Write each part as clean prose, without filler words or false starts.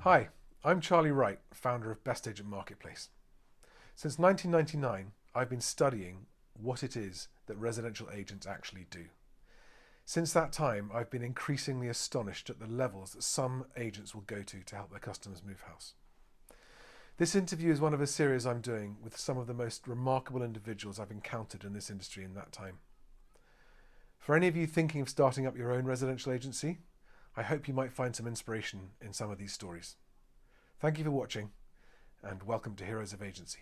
Hi, I'm Charlie Wright, founder of Best Agent Marketplace. Since 1999, I've been studying what it is that residential agents actually do. Since that time, I've been increasingly astonished at the levels that some agents will go to help their customers move house. This interview is one of a series I'm doing with some of the most remarkable individuals I've encountered in this industry in that time. For any of you thinking of starting up your own residential agency, I hope you might find some inspiration in some of these stories. Thank you for watching, and welcome to Heroes of Agency.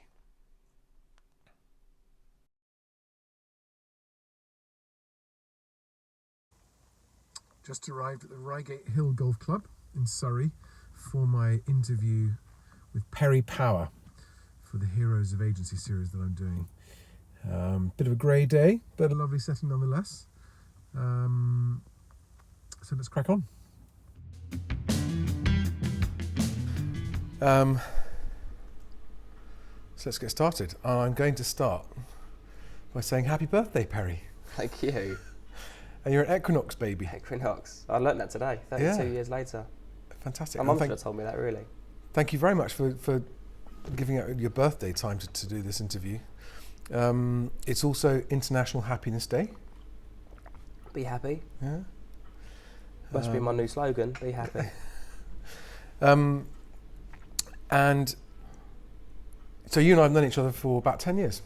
Just arrived at the Reigate Hill Golf Club in Surrey for my interview with Perry Power for the Heroes of Agency series that I'm doing. Bit of a grey day, but a lovely setting nonetheless. So let's crack on. So let's get started. I'm going to start by saying happy birthday, Perry. Thank you. And you're an Equinox baby. Equinox. I learnt that today, 32 years later. Fantastic. My mum should have told me that, really. Thank you very much for giving out your birthday time to do this interview. It's also International Happiness Day. Be happy. Yeah. Must be my new slogan, be happy. And so you and I have known each other for about 10 years.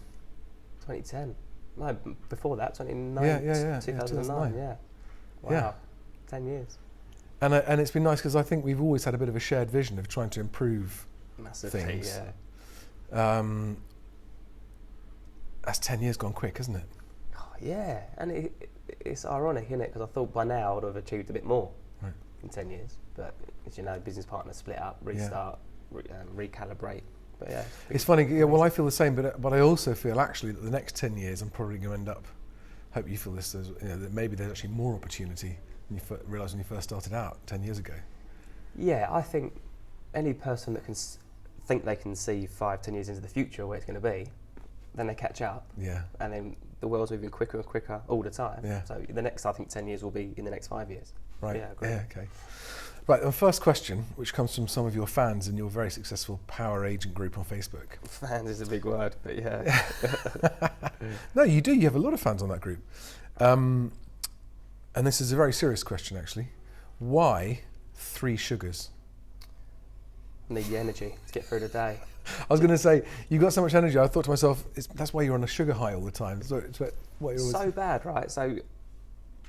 2010. No, before that, 2009. Yeah. 2009, yeah. Wow. Yeah. 10 years. And it's been nice because I think we've always had a bit of a shared vision of trying to improve Massively, things. yeah. That's 10 years gone quick, isn't it? Oh, yeah, and it's ironic, isn't it? Because I thought by now I'd have achieved a bit more in 10 years. But as you know, business partners split up, restart, recalibrate. But yeah, it's funny. Yeah, well, I feel the same, but I also feel actually that the next 10 years I'm probably going to end up. Hope you feel this. That maybe there's actually more opportunity than you realised when you first started out 10 years ago. Yeah, I think any person that can think they can see 5-10 years into the future where it's going to be, then they catch up. Yeah. And then the world's moving quicker and quicker all the time. Yeah. So the next, I think, 10 years will be in the next 5 years. Right. Yeah, great. Yeah. Okay. Right. The first question, which comes from some of your fans in your very successful Power Agent group on Facebook. Fans is a big word, but yeah. No, you do. You have a lot of fans on that group. And this is a very serious question, actually. Why 3 sugars? Need the energy to get through the day. I was going to say, you've got so much energy. I thought to myself, that's why you're on a sugar high all the time. So it's what you're always... So bad, right? So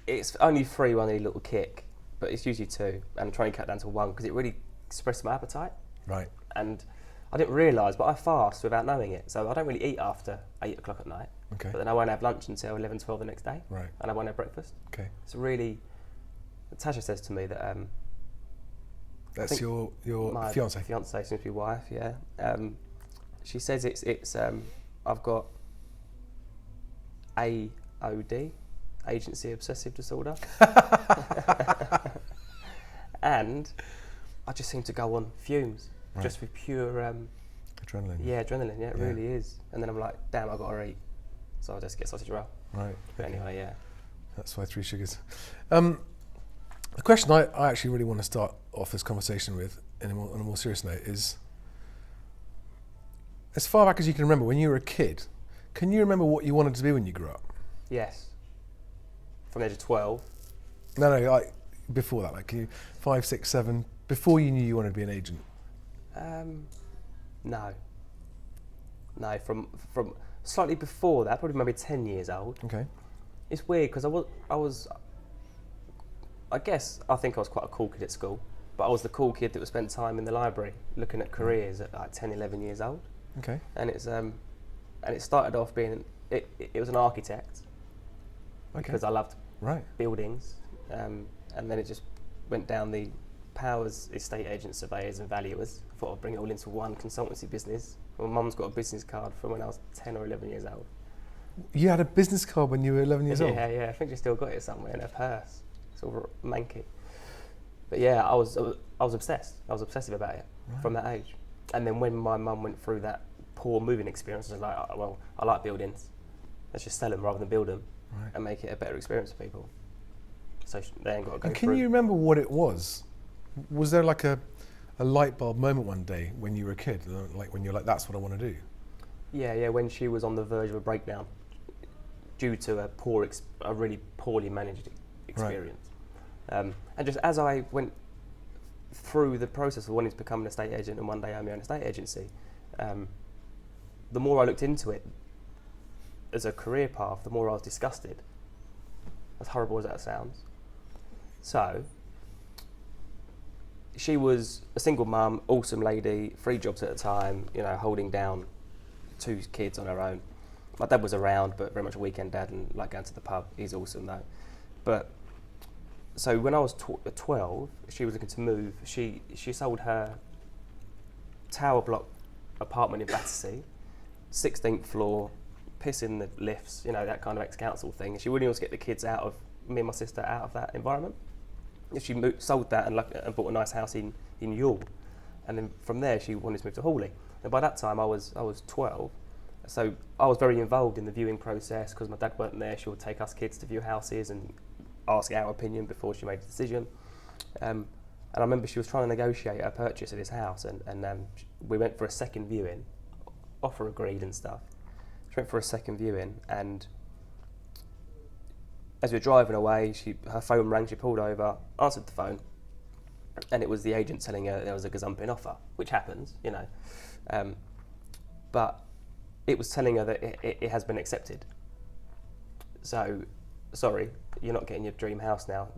it's only 3 when I need a little kick, but it's usually 2. And I'm trying to cut down to 1 because it really suppresses my appetite. Right. And I didn't realise, but I fast without knowing it. So I don't really eat after 8 o'clock at night. Okay. But then I won't have lunch until 11, 12 the next day. Right. And I won't have breakfast. Okay. It's really... Tasha says to me that... That's your fiance? Fiance, soon to be wife, yeah. She says it's I've got AOD, Agency Obsessive Disorder. And I just seem to go on fumes, just with pure... adrenaline. Yeah, adrenaline, yeah, it really is. And then I'm like, damn, I've got to eat. So I just get sausage roll. Right. But anyway, yeah. That's why 3 sugars. The question I actually really want to start off this conversation with, on a more serious note, is as far back as you can remember, when you were a kid, can you remember what you wanted to be when you grew up? Yes. From the age of 12. No, like before that, like 5, 6, 7, before you knew you wanted to be an agent. No. No, from slightly before that, probably maybe 10 years old. Okay. It's weird because I think I was quite a cool kid at school, but I was the cool kid that would spend time in the library looking at careers at like 10, 11 years old. Okay. And it started off being, it was an architect. Okay. Because I loved buildings. And then it just went down the Powers, estate agents, surveyors and valuers. I thought I'd bring it all into one consultancy business. My mum's got a business card from when I was 10 or 11 years old. You had a business card when you were 11 years old? Yeah, I think she still got it somewhere in her purse. It's all manky. But yeah, I was obsessed. I was obsessive about it from that age. And then when my mum went through that poor moving experience, I was like, oh, well, I like buildings. Let's just sell them rather than build them and make it a better experience for people. So they ain't got to go through. Can you remember what it was? Was there like a a light bulb moment one day when you were a kid, like when you're like, that's what I want to do? Yeah, when she was on the verge of a breakdown due to a really poorly managed experience. Right. And just as I went through the process of wanting to become an estate agent and one day own my own estate agency, the more I looked into it as a career path, the more I was disgusted. As horrible as that sounds. So, she was a single mum, awesome lady, 3 jobs at a time, holding down 2 kids on her own. My dad was around, but very much a weekend dad and like going to the pub. He's awesome though. But so when I was 12, she was looking to move. She sold her tower block apartment in Battersea, 16th floor, piss in the lifts, that kind of ex-council thing. She really wants to get the kids me and my sister out of that environment. She sold that and bought a nice house in Youghal. And then from there, she wanted to move to Hawley. And by that time, I was 12. So I was very involved in the viewing process because my dad weren't there. She would take us kids to view houses and ask our opinion before she made a decision. And I remember she was trying to negotiate a purchase of this house, and we went for a second viewing, offer agreed and stuff. She went for a second viewing, and as we were driving away, her phone rang, she pulled over, answered the phone, and it was the agent telling her there was a gazumping offer, which happens, but it was telling her that it has been accepted. So, sorry, you're not getting your dream house now.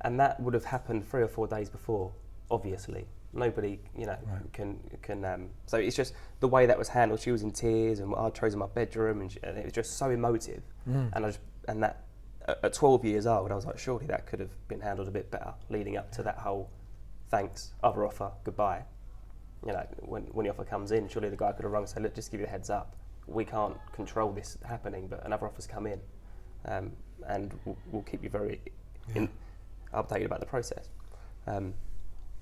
And that would have happened 3 or 4 days before, obviously. Nobody, right. can. So it's just the way that was handled. She was in tears, and I chose in my bedroom, and it was just so emotive. And that at 12 years old, I was like, surely that could have been handled a bit better, leading up to that whole thanks, other offer, goodbye. When the offer comes in, surely the guy could have rung and said, look, just give you a heads up. We can't control this happening, but another offer's come in, and we'll keep you very updated about the process. So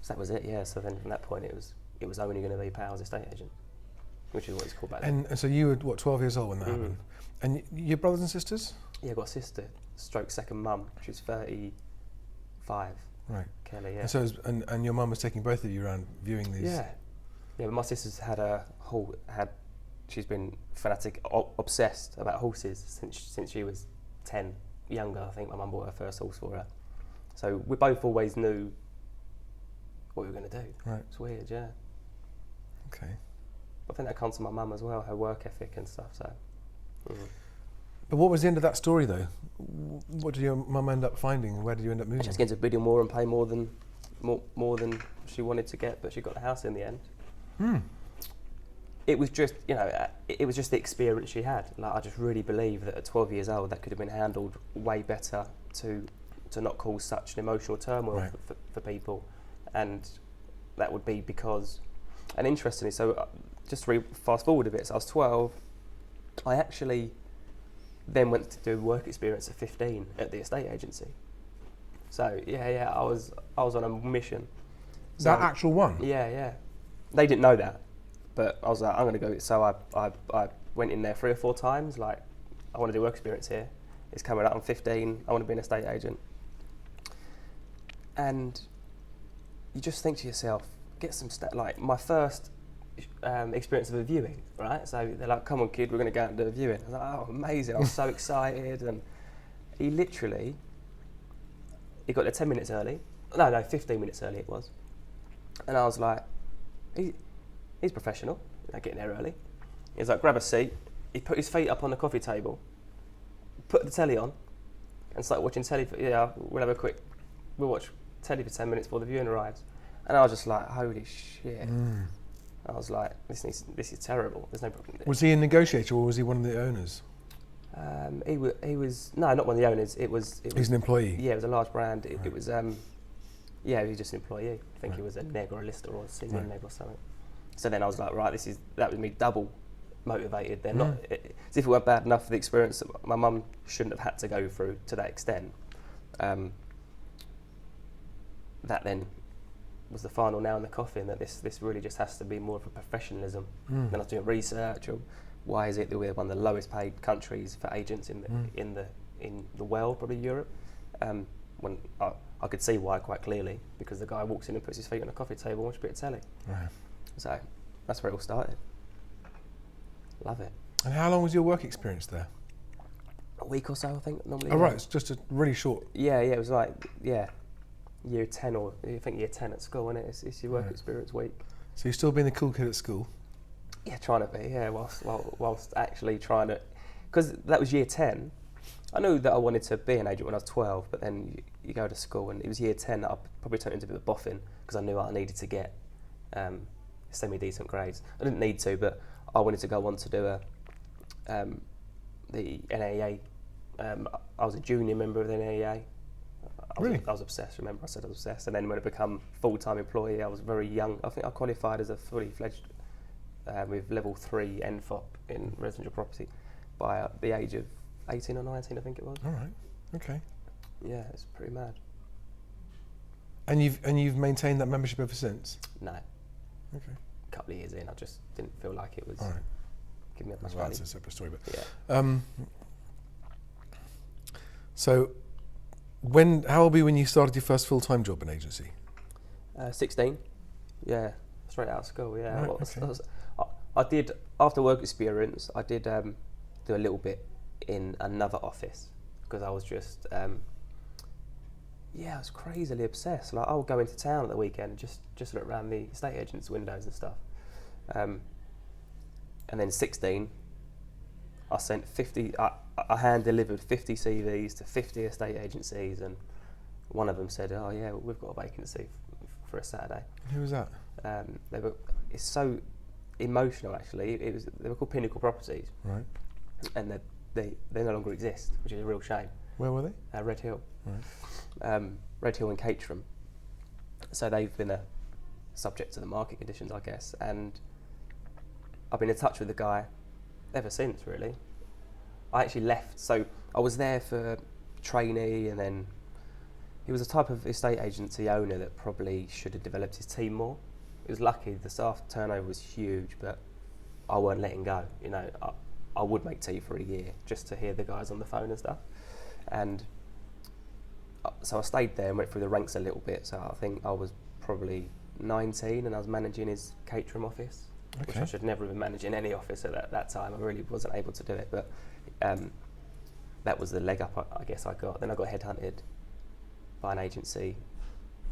that was it, yeah. So then from that point, it was only going to be Power's estate agent, which is what it's called back then. And so you were 12 years old when that happened. And your brothers and sisters? Yeah, I've got a sister, stroke second mum. She's 35. Right. Kelly, yeah. And so and your mum was taking both of you around viewing these. Yeah, but my sister's she's been fanatic, obsessed about horses since she was 10, younger. I think my mum bought her first horse for her. So we both always knew what we were going to do. Right. It's weird, yeah. Okay. I think that comes from my mum as well, her work ethic and stuff. So. But what was the end of that story, though? What did your mum end up finding? Where did you end up moving? She was getting to bidding more and pay more than she wanted to get, but she got the house in the end. It was just, it was just the experience she had. Like, I just really believe that at 12 years old, that could have been handled way better to not cause such an emotional turmoil right. for people, and that would be because. And interestingly, so just to fast forward a bit, so I was 12. I actually then went to do work experience at 15 at the estate agency. So yeah, I was on a mission. So, that actual one? Yeah. They didn't know that, but I was like, I'm going to go. So I went in there 3 or 4 times. Like, I want to do work experience here. It's coming up. I'm 15. I want to be an estate agent. And you just think to yourself, get some like my first experience of a viewing, right? So they're like, come on kid, we're going to go out and do a viewing. I was like, oh, amazing. I was so excited. And he got there 10 minutes early. No, 15 minutes early it was. And I was like, he's professional, getting there early. He's like, grab a seat. He put his feet up on the coffee table, put the telly on, and started watching telly. We'll watch telly for 10 minutes before the viewing arrives. And I was just like, holy shit. I was like, this is terrible. There's no problem. Was he a negotiator or was he one of the owners? He was no, not one of the owners. It was He's an employee? Yeah, it was a large brand. It Right. was, he was just an employee. I think he was a neg or a lister or a senior neg or something. So then I was like, right, that was me double motivated. Then not as if it weren't bad enough for the experience that my mum shouldn't have had to go through to that extent. That then was the final nail in the coffin, that this really just has to be more of a professionalism. Then I was doing research on why is it that we're one of the lowest paid countries for agents in the world, probably Europe. when I could see why quite clearly, because the guy walks in and puts his feet on a coffee table and watches a bit of telly. Right. So that's where it all started. Love it. And how long was your work experience there? A week or so, I think, normally. Oh, right, it's just a really short... Yeah, it was like, year 10 or I think year 10 at school, isn't it? It's your work experience week. So you're still being the cool kid at school? Yeah, trying to be, whilst actually trying to... Because that was year 10. I knew that I wanted to be an agent when I was 12, but then you go to school, and it was year 10 that I probably turned into a bit of boffin, because I knew I needed to get semi-decent grades. I didn't need to, but I wanted to go on to do the NAEA. I was a junior member of the NAEA. I was obsessed, remember I said I was obsessed. And then when I become full-time employee, I was very young. I think I qualified as a fully fledged with level 3 NFOP in residential property by the age of 18 or 19, I think it was. All right, okay. Yeah, it's pretty mad. And you've maintained that membership ever since? No. Okay. A couple of years in, I just didn't feel like it was giving me that much Well, value. that's a separate story, but... Yeah. So, how old were you when you started your first full-time job in agency? 16. Yeah, straight out of school. Yeah. Right, okay. I did, after work experience, I did do a little bit in another office, because I was just, I was crazily obsessed. Like, I would go into town at the weekend, just look around the estate agents' windows and stuff. And then 16, I sent 50. I hand delivered 50 CVs to 50 estate agencies, and one of them said, "Oh yeah, we've got a vacancy for a Saturday." Who was that? It's so emotional, actually. They were called Pinnacle Properties, Right. and they no longer exist, which is a real shame. Where were they? Redhill. Right. Redhill and Caterham. So they've been subject to the market conditions, I guess, and I've been in touch with the guy ever since, really. I actually left, so I was there for trainee, and then he was a type of estate agency owner that probably should have developed his team more. He was lucky, the staff turnover was huge, but I weren't letting go. You know, I would make tea for a year just to hear the guys on the phone and stuff. And so I stayed there and went through the ranks a little bit. So I think I was probably 19 and I was managing his Caterham office, which I should never have been managing any office at that time. I really wasn't able to do it, but that was the leg up I guess I got. Then I got headhunted by an agency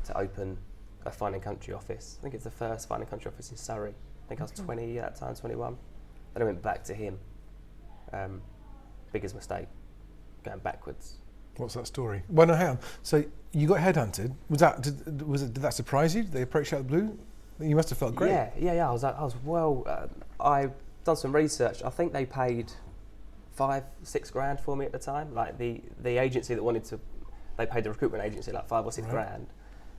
to open a Fine and Country office. I think it's the first Fine and Country office in Surrey. I think I was 20 at that time, 21. Then I went back to him. Biggest mistake, going backwards. What's that story? Well, no, hang on. So you got headhunted. Did that surprise you? Did they approach you out of the blue? You must have felt great. Yeah. I was well. I done some research. I think they paid $5-6 grand for me at the time. Like the agency that they paid the recruitment agency like 5 or 6 grand,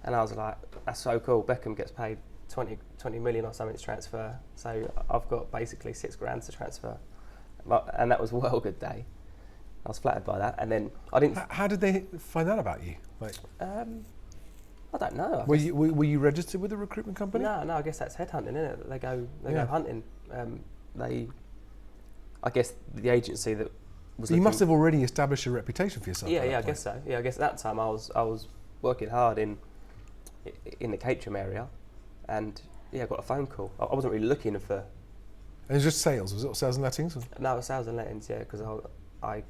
and I was like, that's so cool. Beckham gets paid 20 million or something to transfer, so I've got basically 6 grand to transfer, and that was a well good day. I was flattered by that, and then I didn't. How did they find out about you? Like, I don't know. Were you registered with a recruitment company? No. I guess that's headhunting, isn't it? They go hunting. I guess the agency that was. So you must have already established a reputation for yourself. Yeah, I guess so. Yeah, I guess at that time I was working hard in the Caterham area, and I got a phone call. I wasn't really looking for. And it was just sales. Was it sales and lettings? No, it was sales and lettings. Yeah, because I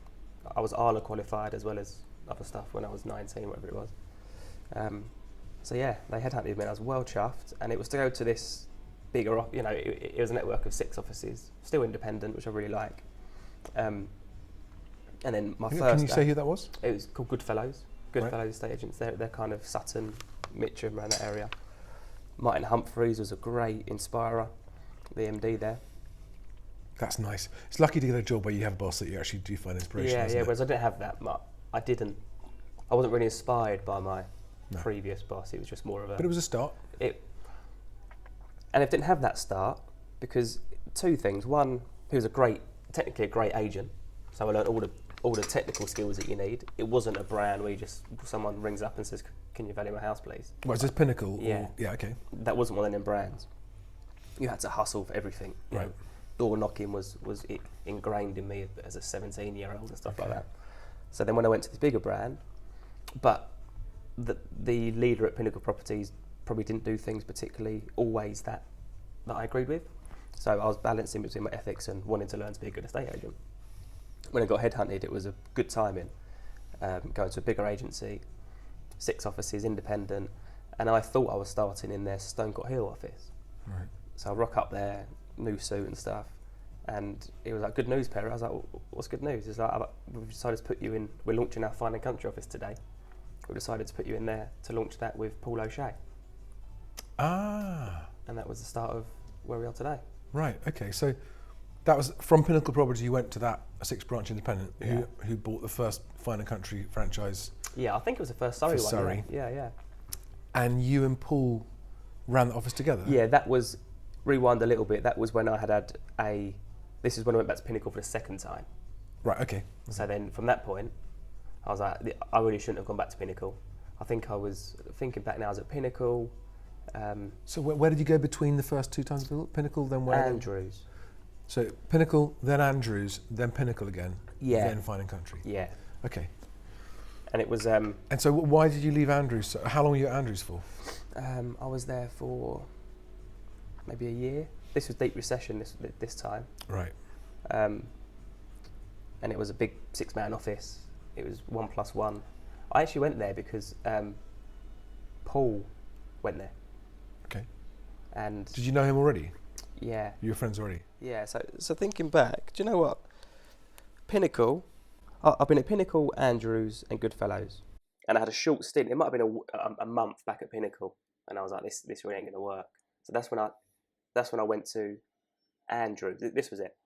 was ALA qualified as well as other stuff when I was 19, whatever it was. So yeah, they headhunted me. I was well chuffed, and it was to go to this bigger, it was a network of 6 offices, still independent, which I really like. And then my first. Can you say who that was? It was called Goodfellows. Goodfellows Estate Agents. They're kind of Sutton, Mitcham, around that area. Martin Humphreys was a great inspirer, the MD there. That's nice. It's lucky to get a job where you have a boss that you actually do find inspiration. Yeah. Whereas I didn't have that. I wasn't really inspired by my previous boss. It was just more of a. But it was a start. And it didn't have that start because 2 things. One, he was technically a great agent. So I learned all the technical skills that you need. It wasn't a brand where someone rings up and says, "Can you value my house, please?" What is this, Pinnacle? Yeah. Yeah. Okay. That wasn't one of them brands. You had to hustle for everything. Right. Door knocking was ingrained in me as a 17-year-old and stuff like that. So then when I went to this bigger brand, but the leader at Pinnacle Properties probably didn't do things particularly always that I agreed with. So I was balancing between my ethics and wanting to learn to be a good estate agent. When I got headhunted, it was a good timing. Going to a bigger agency, 6 offices, independent, and I thought I was starting in their Stonecott Hill office. Right. So I rock up there, new suit and stuff, and it was like, good news, Perry. I was like, what's good news? It's like, we've decided to put you in, we're launching our Fine and Country office today. We decided to put you in there to launch that with Paul O'Shea. Ah. And that was the start of where we are today. Right, okay. So that was from Pinnacle Properties, you went to that 6-branch independent who bought the first Fine and Country franchise. Yeah, I think it was the first Surrey for one. Surrey. Yeah. And you and Paul ran the office together? Yeah, that was, rewind a little bit, that was when I had this is when I went back to Pinnacle for the second time. Right, okay. So then from that point, I was like, I really shouldn't have gone back to Pinnacle. I think I was thinking back now, I was at Pinnacle. So where did you go between the first 2 times? Pinnacle, then where? Andrews. So Pinnacle, then Andrews, then Pinnacle again, then Fine and Country. Yeah. Okay. And it was... and so why did you leave Andrews? So how long were you at Andrews for? I was there for maybe a year. This was deep recession this time. Right. And it was a big 6-man office. It was 1+1. I actually went there because Paul went there. Okay. And did you know him already? Yeah. You were friends already? Yeah, so thinking back, do you know what? Pinnacle, I've been at Pinnacle, Andrews and Goodfellows. And I had a short stint, it might have been a month back at Pinnacle. And I was like, this really ain't going to work. So that's when I went to Andrews. This was it.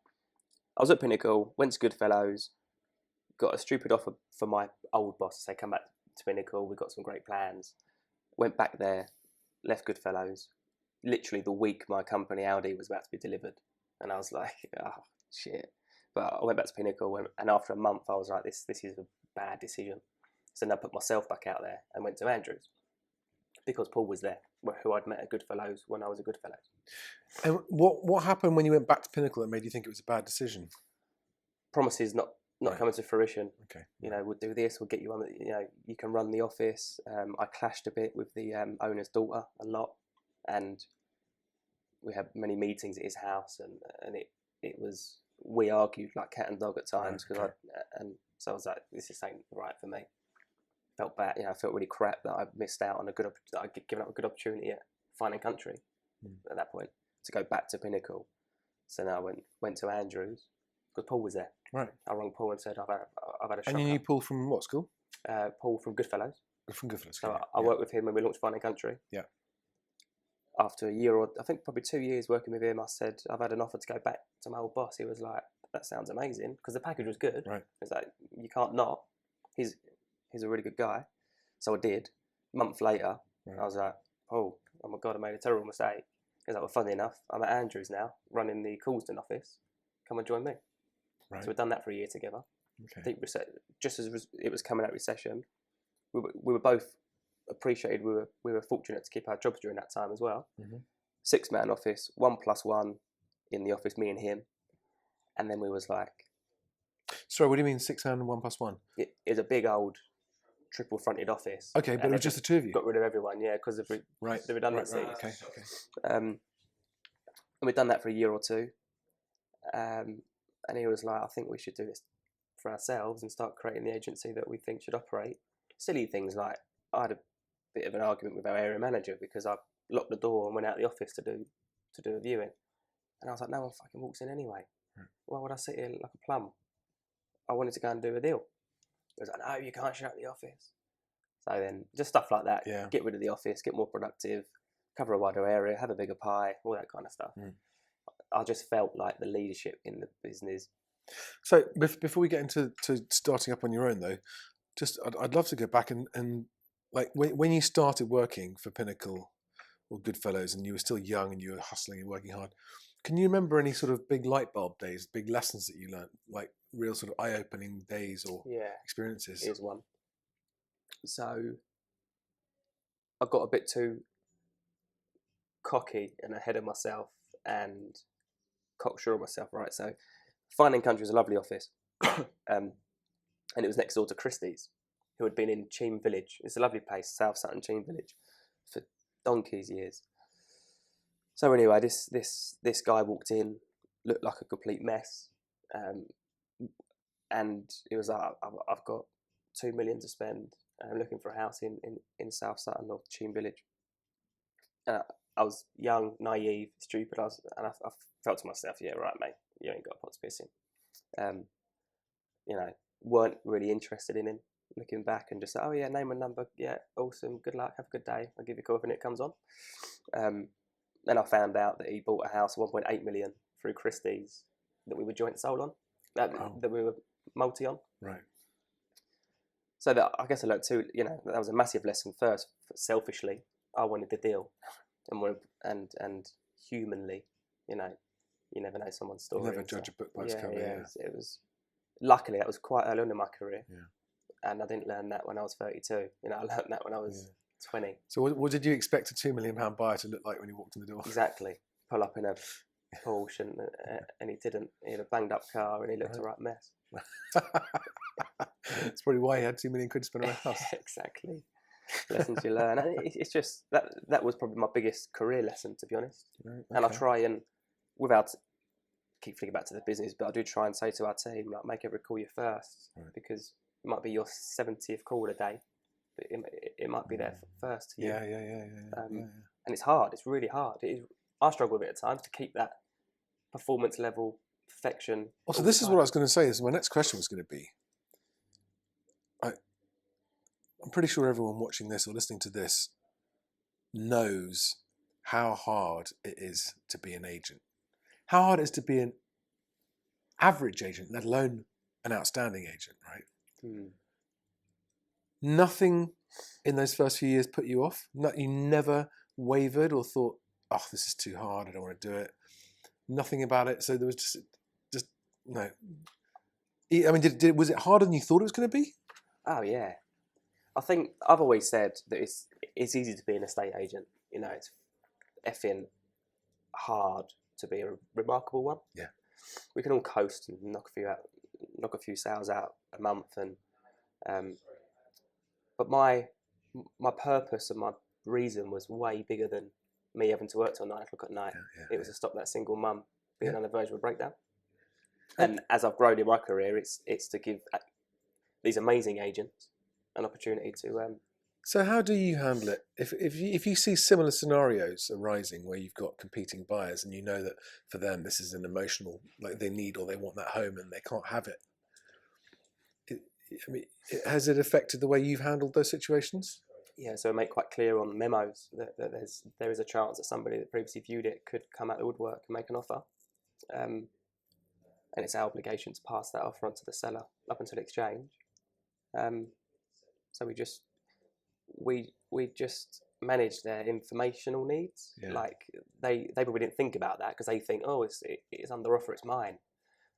I was at Pinnacle, went to Goodfellows, got a stupid offer for my old boss to say, come back to Pinnacle, we've got some great plans. Went back there, left Goodfellows. Literally the week my company Audi was about to be delivered, and I was like, oh shit. But I went back to Pinnacle, and after a month I was like, this is a bad decision. So then I put myself back out there and went to Andrews because Paul was there, who I'd met at Goodfellows when I was at Goodfellows. And what happened when you went back to Pinnacle that made you think it was a bad decision? Promises not coming to fruition. Okay. You know, we'll do this, we'll get you on. You can run the office. I clashed a bit with the owner's daughter a lot, and we had many meetings at his house, and it was, we argued like cat and dog at times, because so I was like, this is ain't right for me. Felt bad, I felt really crap that I missed out on that I'd given up a good opportunity at Fine and Country at that point to go back to Pinnacle. So now I went to Andrews because Paul was there. Right. I rang Paul and said, I've had a shock. And you knew Paul from what school? Paul from Goodfellows. From Goodfellows. So I worked with him when we launched Fine and Country. Yeah. After a year, or I think probably 2 years working with him, I said, I've had an offer to go back to my old boss. He was like, that sounds amazing, because the package was good. Right. It's like, you can't not. He's a really good guy. So I did. A month later, I was like, oh my God, I made a terrible mistake. He's like, well, funny enough, I'm at Andrews now, running the Coulsdon office. Come and join me. Right. So we've done that for a year together. Okay. Deep just as it was coming out of recession, we were both appreciated. We were fortunate to keep our jobs during that time as well. 6-man office, 1+1 in the office, me and him, and then we was like. Sorry, what do you mean 6-man and 1+1? It is a big old triple fronted office. Okay, but it was just the two of you. Got rid of everyone, because of the redundancy. Right. Okay. And we'd done that for a year or two. And he was like, I think we should do this for ourselves and start creating the agency that we think should operate. Silly things like, I had a bit of an argument with our area manager because I locked the door and went out of the office to do a viewing. And I was like, no one fucking walks in anyway. Why would I sit here like a plum? I wanted to go and do a deal. He was like, no, you can't shut the office. So then just stuff like that. Yeah. Get rid of the office, get more productive, cover a wider area, have a bigger pie, all that kind of stuff. I just felt like the leadership in the business. So before we get into starting up on your own though, just I'd love to go back and like when you started working for Pinnacle or Goodfellows and you were still young and you were hustling and working hard, can you remember any sort of big light bulb days, big lessons that you learned, like real sort of eye-opening days or experiences? Here's one. So I got a bit too cocky and ahead of myself and cocksure of myself, right? So Fine and Country was a lovely office, and it was next door to Christie's. who had been in Cheam Village. It's a lovely place, South Sutton Cheam Village, for donkey's years. So anyway, this guy walked in, looked like a complete mess, and he was like, I've got 2 million to spend. I'm looking for a house in South Sutton or Cheam Village. I was young, naive, stupid. I felt to myself, yeah, right, mate, you ain't got a pot to piss in. You know, weren't really interested in him. Looking back and just, oh yeah, name and number, yeah, awesome, good luck, have a good day. I'll give you a call when it comes on. Then I found out that he bought a house 1.8 million through Christie's that we were joint sold on, that we were multi on. Right. So that I guess I learned too. You know, that was a massive lesson. First, selfishly, I wanted the deal, and humanly, you know, you never know someone's story. You never judge a book by its cover. Yeah. It was luckily that was quite early on in my career. Yeah. And I didn't learn that when I was 32. You know, I learned that when I was 20. So what did you expect a £2 million buyer to look like when you walked in the door? Exactly. Pull up in a Porsche and he didn't. He had a banged up car and he looked a right mess. That's probably why he had 2 million quid to spend on a house. Exactly. Lessons you learn. And it's just that was probably my biggest career lesson, to be honest. Right, okay. And I try and, without keep thinking back to the business, but I do try and say to our team, like, make every call your first, because it might be your 70th call a day, but it might be there first to you. Yeah. And it's hard. It's really hard. I struggle with it at times to keep that performance level, perfection. Also, this is what I was going to say. Is my next question was going to be, I'm pretty sure everyone watching this or listening to this knows how hard it is to be an agent. How hard it is to be an average agent, let alone an outstanding agent, right? Nothing in those first few years put you off? You never wavered or thought, oh, this is too hard, I don't want to do it. Nothing about it. So there was just no. I mean, was it harder than you thought it was going to be? Oh yeah. I think I've always said that it's easy to be an estate agent. You know, it's effing hard to be a remarkable one. Yeah. We can all coast and knock a few sales out a month, and but my purpose and my reason was way bigger than me having to work till 9 o'clock at night. It was to stop that single mum being on the verge of a breakdown. And as I've grown in my career, it's to give these amazing agents an opportunity to. So how do you handle it if you see similar scenarios arising where you've got competing buyers and you know that for them this is an emotional, like they need or they want that home and they can't have it? Has it affected the way you've handled those situations? Yeah, so I make quite clear on memos that there is a chance that somebody that previously viewed it could come out of the woodwork and make an offer, and it's our obligation to pass that offer on to the seller up until exchange. So we just manage their informational needs. Yeah. Like they probably didn't think about that because they think, oh, it's under offer, it's mine,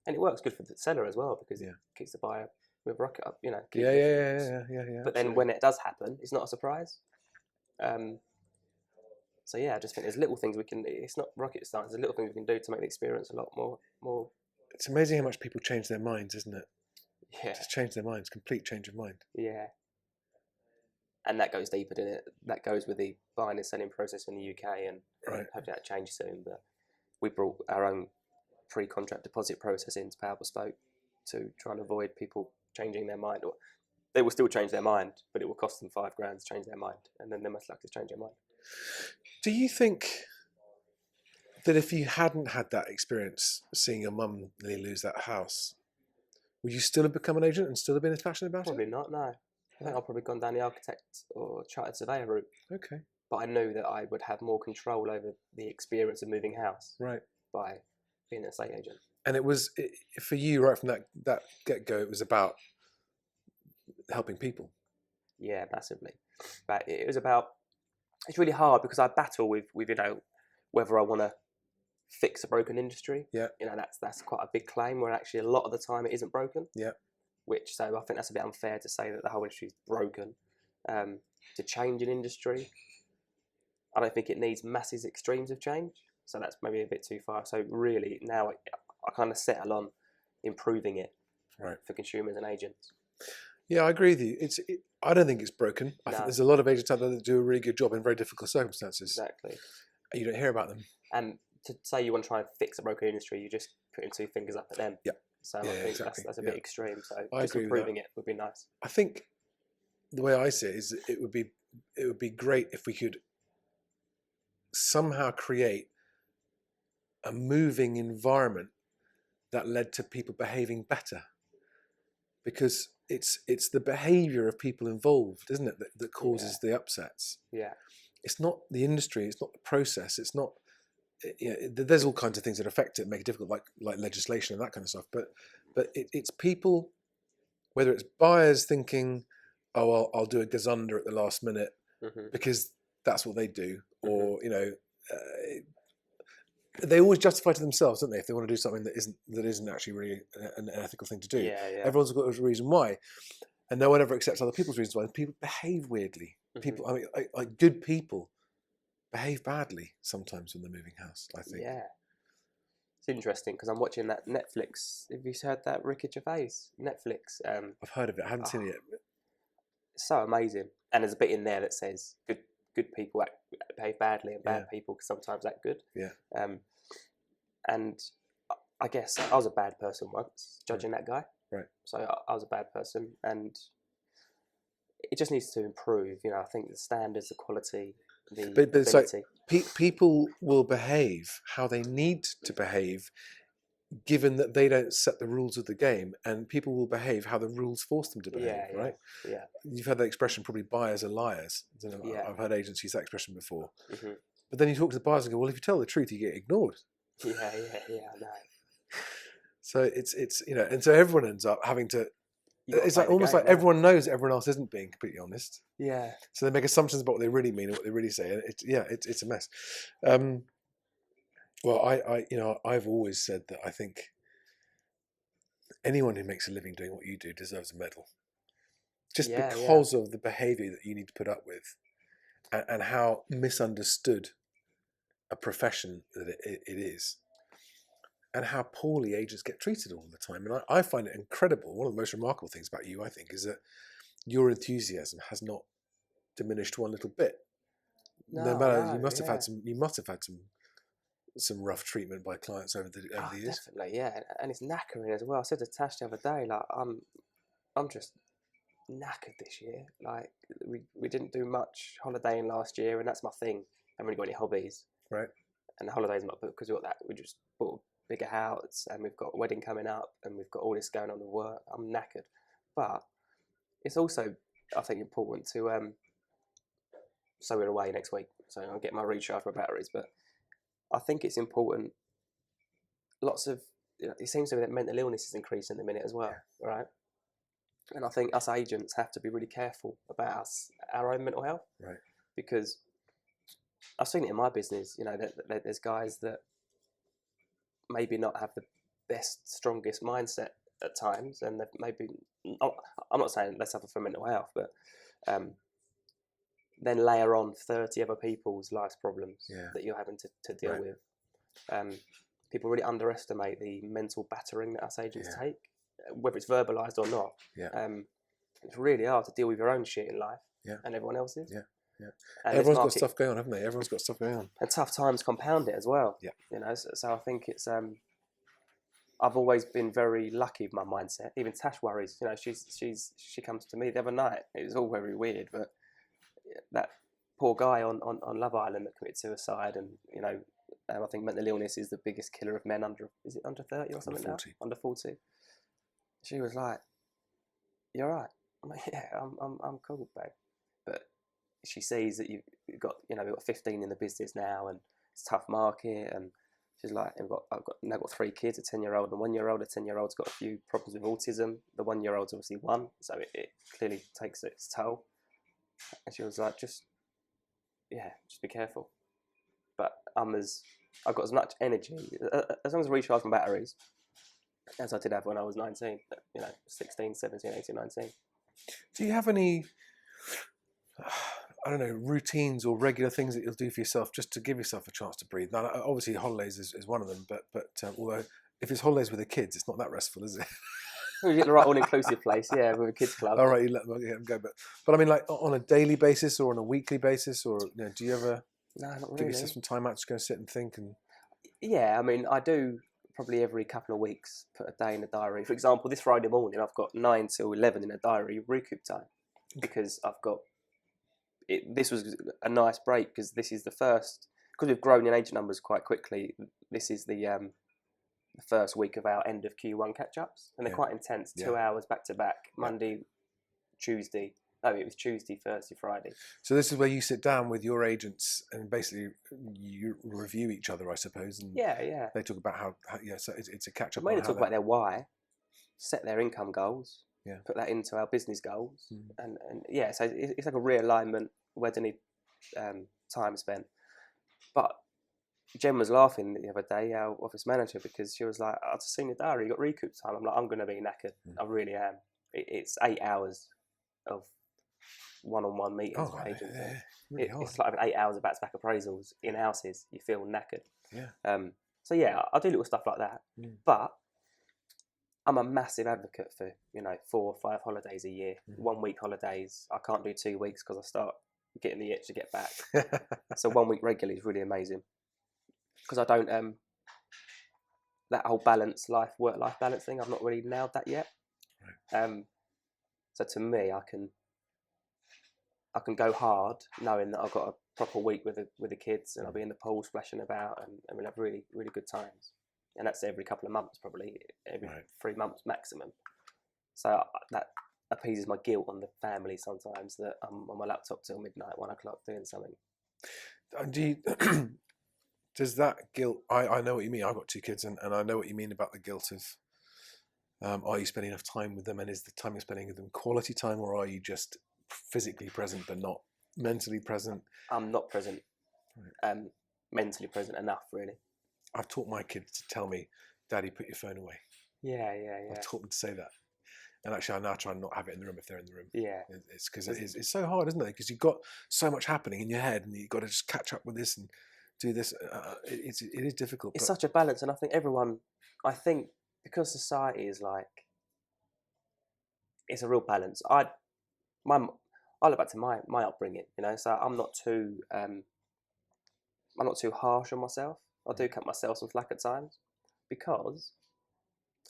and it works good for the seller as well because it keeps the buyer with rocket up, you know. Yeah. But then when it does happen, it's not a surprise. So yeah, I just think there's little things we can. It's not rocket science. There's little things we can do to make the experience a lot more. It's amazing how much people change their minds, isn't it? Yeah. Just change their minds, complete change of mind. Yeah. And that goes deeper than it. That goes with the buying and selling process in the UK, and hopefully that change soon. But we brought our own pre-contract deposit process into Power Bespoke to try and avoid people changing their mind, or they will still change their mind, but it will cost them $5,000 to change their mind, and then they're most likely to change their mind. Do you think that if you hadn't had that experience, seeing your mum nearly lose that house, would you still have become an agent and still have been as passionate about Probably not, no. I think I've probably gone down the architect or chartered surveyor route. Okay. But I knew that I would have more control over the experience of moving house. Right. By being an estate agent. And it was, for you, right from that get-go, it was about helping people. Yeah, massively. But it was about, it's really hard because I battle with you know, whether I want to fix a broken industry. Yeah. You know, that's quite a big claim where actually a lot of the time it isn't broken. Yeah. So I think that's a bit unfair to say that the whole industry is broken. To change an industry, I don't think it needs massive extremes of change. So that's maybe a bit too far. So really now I kind of settle on improving it for consumers and agents. Yeah, I agree with you. I don't think it's broken. I think No. there's a lot of agents out there that do a really good job in very difficult circumstances. Exactly. You don't hear about them. And to say you want to try and fix a broken industry, you're just putting two fingers up at them. Yeah. So Yeah, I think exactly. that's a bit extreme. So I just agree with improving it would be nice. I think the way I see it is it would be great if we could somehow create a moving environment that led to people behaving better, because it's the behavior of people involved, isn't it, that causes the upsets. Yeah. It's not the industry, it's not the process, it's not, there's all kinds of things that affect it, make it difficult, like legislation and that kind of stuff, but it's people, whether it's buyers thinking, oh, I'll do a gazunder at the last minute because that's what they do, or they always justify to themselves, don't they, if they want to do something that isn't actually really an ethical thing to do. Everyone's got a reason why, and no one ever accepts other people's reasons why. People behave weirdly. People, I mean, like good people behave badly sometimes when they're moving house, I think. Yeah. It's interesting because I'm watching that Netflix. Have you heard that Ricky Gervais Netflix? I've heard of it. I haven't seen it yet. It's so amazing, and there's a bit in there that says good people behave badly and bad people can sometimes act good. Yeah. And I guess I was a bad person once, judging that guy. Right. So I was a bad person, and it just needs to improve. I think the standards, the quality, the ability. It's like people will behave how they need to behave, given that they don't set the rules of the game, and people will behave how the rules force them to behave, right? Yeah. You've heard that expression, probably buyers are liars. I've heard agents use that expression before. But then you talk to the buyers and go, well, if you tell the truth, you get ignored. Yeah, I know. So it's and so everyone ends up having to, it's like almost like everyone knows everyone else isn't being completely honest. Yeah. So they make assumptions about what they really mean and what they really say. And it's a mess. Well, I've always said that I think anyone who makes a living doing what you do deserves a medal, just because of the behaviour that you need to put up with, and how misunderstood a profession that it is, and how poorly agents get treated all the time. And I find it incredible. One of the most remarkable things about you, I think, is that your enthusiasm has not diminished one little bit. No matter, you must have had some rough treatment by clients over the years. Definitely, yeah, and it's knackering as well. I said to Tash the other day, like I'm just knackered this year. Like we didn't do much holidaying last year, and that's my thing. I haven't really got any hobbies, right? And the holidays not booked because we just bought a bigger house, and we've got a wedding coming up, and we've got all this going on with work. I'm knackered, but it's also, I think, important to so we're away next week, so I'll get my recharge for batteries, but I think it's important. Lots of, it seems to me that mental illness is increasing at the minute as well, right? And I think us agents have to be really careful about our own mental health, right? Because I've seen it in my business. That there's guys that maybe not have the best, strongest mindset at times, and they've maybe. I'm not saying let's suffer from mental health, but then layer on 30 other people's life problems that you're having to deal with. People really underestimate the mental battering that us agents take, whether it's verbalised or not. It's really hard to deal with your own shit in life and everyone else's. And everyone's got stuff going on, haven't they? Everyone's got stuff going on. And tough times compound it as well. So I think it's... I've always been very lucky with my mindset. Even Tash worries. She comes to me the other night. It was all very weird, but that poor guy on Love Island that committed suicide, and I think mental illness is the biggest killer of men under 30 or something now? Under 40. She was like, "You're right." I'm like, "Yeah, I'm cool, babe." But she sees that you've got we've got 15 in the business now, and it's a tough market, and she's like, I've now got 3 kids, a 10-year-old and a 1-year-old. A 10-year-old's got a few problems with autism. The 1-year-old's obviously 1, so it clearly takes its toll. And she was like, just be careful. But I've got as much energy, as long as I recharge my batteries, as I did have when I was 19, 16, 17, 18, 19. Do you have any, I don't know, routines or regular things that you'll do for yourself just to give yourself a chance to breathe? Now, obviously holidays is one of them, but although if it's holidays with the kids, it's not that restful, is it? You get the right all-inclusive place, yeah, with a kids club. All right, you let them go, but I mean, like on a daily basis or on a weekly basis, or do you ever No, not give really. yourself some time out to go and sit and think? And Yeah, I mean, I do probably every couple of weeks put a day in the diary. For example, this Friday morning, I've got 9 till 11 in the diary, recoup time, because I've got it. This was a nice break because this is the first, because we've grown in agent numbers quite quickly. This is the first week of our end of Q1 catch-ups, and they're quite intense. 2 hours back to back, Monday, Tuesday. No, it was Tuesday, Thursday, Friday. So this is where you sit down with your agents and basically you review each other, I suppose. And Yeah. they talk about how so it's a catch up. Mainly talk about their why, set their income goals, put that into our business goals, and yeah, so it's like a realignment where they need time spent. But Jen was laughing the other day, our office manager, because she was like, "I've seen your diary, you got recoup time." I'm like, "I'm going to be knackered. I really am." It's 8 hours of one-on-one meetings with agents. Really it's like 8 hours of back-to-back appraisals in houses. You feel knackered. Yeah. So yeah, I do little stuff like that. But I'm a massive advocate for 4 or 5 holidays a year. 1 week holidays. I can't do 2 weeks because I start getting the itch to get back. So 1 week regularly is really amazing, because I don't that whole work-life balance thing. I've not really nailed that yet. Right. So to me, I can go hard knowing that I've got a proper week with the kids, and I'll be in the pool splashing about, and we'll have really, really good times. And that's every couple of months, probably every 3 months maximum. So that appeases my guilt on the family sometimes, that I'm on my laptop till midnight, 1 o'clock doing something. Does that guilt? I know what you mean. I've got 2 kids, and I know what you mean about the guilt of. Are you spending enough time with them, and is the time you're spending with them quality time, or are you just physically present but not mentally present? I'm not present, mentally present enough, really. I've taught my kids to tell me, "Daddy, put your phone away." Yeah. I've taught them to say that, and actually, I now try and not have it in the room if they're in the room. Yeah, it's because it's so hard, isn't it? Because you've got so much happening in your head, and you've got to just catch up with this and do this. It is difficult. It's such a balance, and I think because society is like, it's a real balance. I look back to my upbringing, so I'm not too harsh on myself. I do cut myself some slack at times, because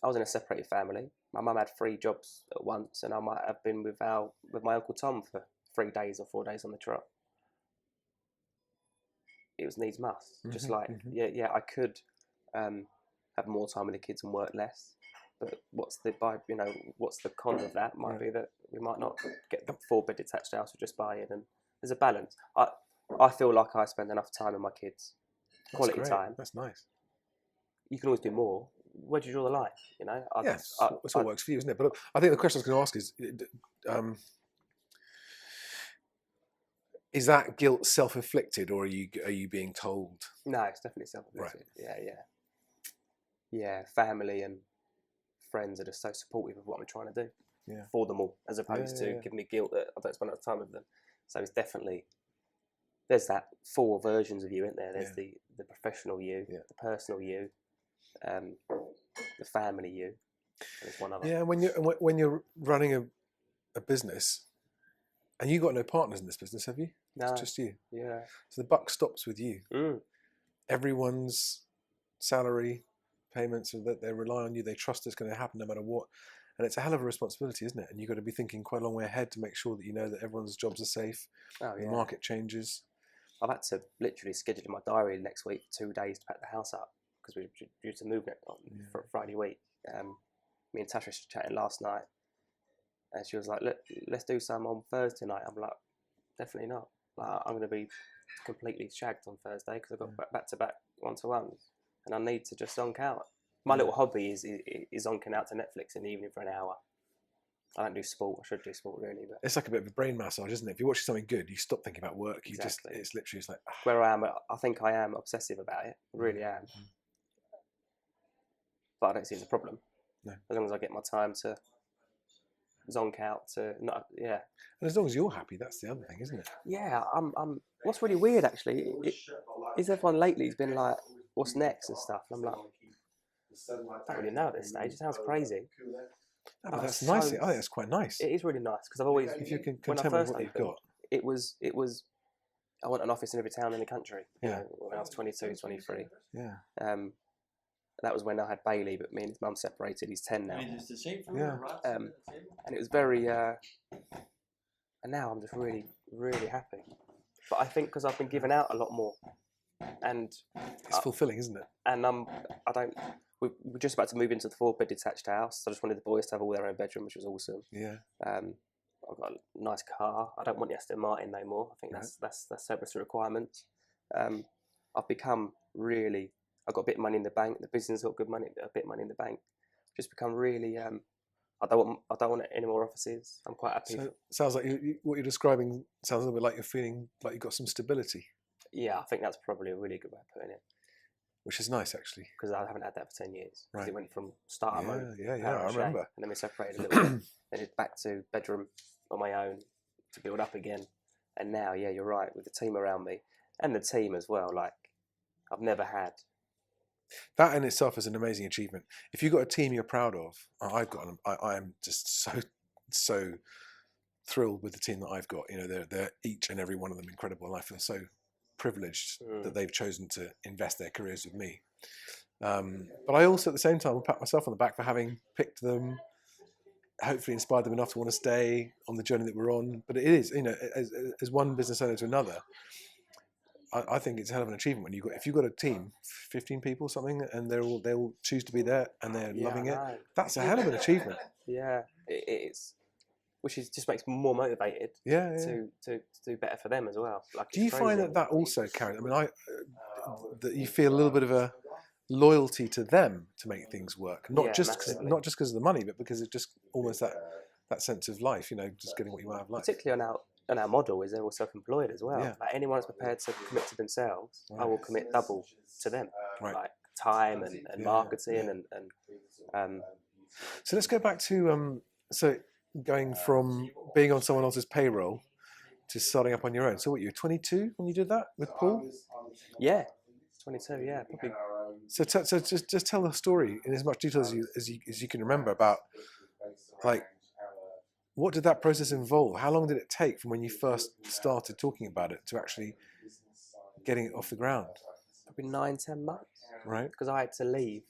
I was in a separated family. My mum had 3 jobs at once, and I might have been with my Uncle Tom for 3 days or 4 days on the trot. It was needs must. Just like I could have more time with the kids and work less. But what's the con of that? Might be that we might not get the 4-bed detached house we just buy in, and there's a balance. I feel like I spend enough time with my kids, quality time. That's nice. You can always do more. Where do you draw the line? Yes, it's what works for you, isn't it? But I think the question I was going to ask is that guilt self-inflicted, or are you being told? No, it's definitely self-inflicted. Right. Yeah. Family and friends are just so supportive of what I'm trying to do for them all, as opposed to giving me guilt that I don't spend enough time with them. So it's definitely, there's that 4 versions of you, isn't there? There's the professional you, the personal you, the family you, and there's one other. Yeah, when you're running a business, and you got no partners in this business, have you? No. It's just you. Yeah. So the buck stops with you. Everyone's salary, payments, so that they rely on you. They trust it's going to happen no matter what. And it's a hell of a responsibility, isn't it? And you've got to be thinking quite a long way ahead to make sure that you know that everyone's jobs are safe. The market changes. I've had to literally schedule in my diary next week for 2 days to pack the house up, because we're due to move it on for Friday week. Me and Tasha were chatting last night, and she was like, "Look, let's do some on Thursday night." I'm like, "Definitely not. Like, I'm going to be completely shagged on Thursday because I've got back-to-back one-to-ones, and I need to just zonk out." My little hobby is zonking out to Netflix in the evening for an hour. I don't do sport. I should do sport, really. But it's like a bit of a brain massage, isn't it? If you're watching something good, you stop thinking about work. Exactly. It's literally like... Where I am, I think I am obsessive about it. I really am. But I don't see it as a problem. No. As long as I get my time to zonk out And as long as you're happy, that's the other thing, isn't it? Yeah, I'm. What's really weird, actually, is everyone lately has been like, "What's next?" and stuff. And I'm like, I don't really know at this stage. It sounds crazy. Oh, but that's nice. I think that's quite nice. It is really nice because I've always, If you can when I content with first what you've opened, got. it was, I want an office in every town in the country. You Yeah. know, when I was 22, 23. Yeah. That was when I had Bailey, but me and his mum separated. He's 10 now. Yeah. And it was very, and now I'm just really, really happy. But I think because I've been giving out a lot more, and It's fulfilling, isn't it? And we're just about to move into the 4-bed detached house. So I just wanted the boys to have all their own bedroom, which was awesome. Yeah. I've got a nice car. I don't want the Aston Martin no more. I think that's surplus to requirements. I've become really. I've got a bit of money in the bank. The business has got good money, a bit of money in the bank. Just become really. I don't want any more offices. I'm quite happy. So sounds like what you're describing sounds a little bit like you're feeling like you've got some stability. Yeah, I think that's probably a really good way of putting it. Which is nice, actually. Because I haven't had that for 10 years. Right. It went from starter mode. Yeah, I remember. And then we separated a little bit. Then it's back to bedroom on my own to build up again. And now, yeah, you're right, with the team around me and the team as well. Like, I've never had. That in itself is an amazing achievement. If you've got a team you're proud of, I am just so thrilled with the team that I've got. You know, they're each and every one of them incredible, and I feel so privileged that they've chosen to invest their careers with me. But I also, at the same time, will pat myself on the back for having picked them, hopefully inspired them enough to want to stay on the journey that we're on. But it is, you know, as one business owner to another, I think it's a hell of an achievement when if you've got a team, 15 people, something, and they all choose to be there and they're loving it. That's a hell of an achievement. Yeah, it is. Which just makes me more motivated. To do better for them as well. Like, do you find that also carries? I mean, that you feel a little bit of a loyalty to them to make things work, not just because of the money, but because it's just almost that sense of life. You know, just getting what you want out of life. Particularly on our model is they're all self-employed as well. Like, anyone that's prepared to commit to themselves, I will commit double to them. Like time and marketing and. So let's go back to going from being on someone else's payroll to starting up on your own. So what, you were 22 when you did that with Paul? Yeah, 22. Yeah, probably. So just tell the story in as much detail as you can remember about, like, what did that process involve? How long did it take from when you first started talking about it to actually getting it off the ground? Probably 9-10 months. Right. Because I had to leave.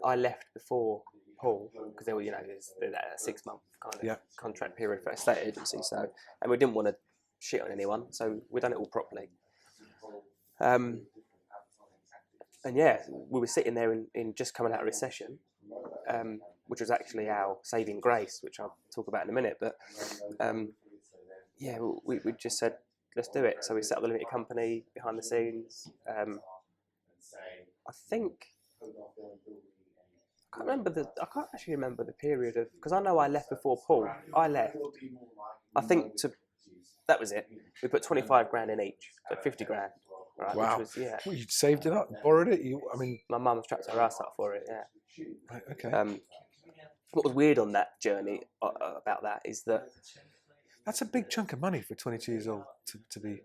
I left before Paul because there were, there's a 6-month kind of contract period for a estate agency. So, and we didn't want to shit on anyone, so we done it all properly. And yeah, we were sitting there in just coming out of recession. Which was actually our saving grace, which I'll talk about in a minute. But we just said, let's do it. So we set up the limited company behind the scenes. I think I can't actually remember the period of, because I know I left before Paul. I left. I think that was it. We put 25 grand in each, so 50 grand. Right, wow. Which was, well, you saved it up, borrowed it. My mum strapped her ass up for it. Yeah. Right. Okay. What was weird on that journey about that is that that's a big chunk of money for 22 years old to be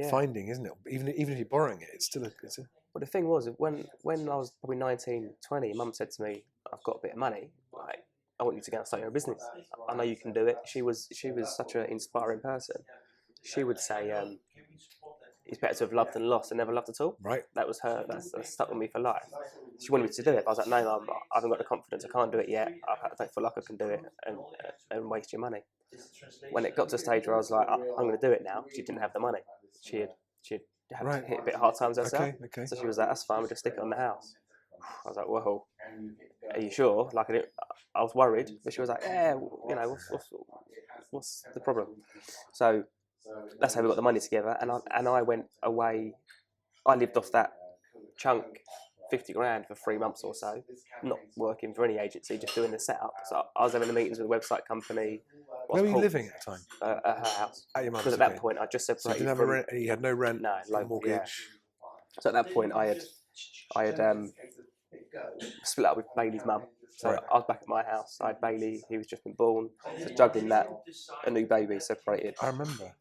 finding, isn't it? Even if you're borrowing it, it's still it's a. Well, the thing was, when I was probably 19, 20, Mum said to me, "I've got a bit of money. Like, I want you to go and start your own business. I know you can do it." She was such an inspiring person. She would say, "It's better to have loved than lost and never loved at all." Right. That was her. That stuck with me for life. She wanted me to do it. But I was like, "No, Mum, I haven't got the confidence. I can't do it yet. I don't feel like I can do it and waste your money." When it got to a stage where I was like, "I'm going to do it now," she didn't have the money. She had to hit a bit of hard times herself. Okay. So she was like, "That's fine. We'll just stick it on the house." I was like, "Whoa, are you sure?" Like, I was worried, but she was like, "Yeah, what's the problem?" So that's how we got the money together, and I went away. I lived off that chunk, 50 grand for 3 months or so, not working for any agency, just doing the setup. So I was having the meetings with the website company. Where were you living at the time? At her house. At your mum's. Because at that point I just separated. So you didn't have rent. You had no rent. No, mortgage. Yeah. So at that point I had split up with Bailey's mum. So I was back at my house. I had Bailey. He was just been born. So juggling that, a new baby, separated. I remember.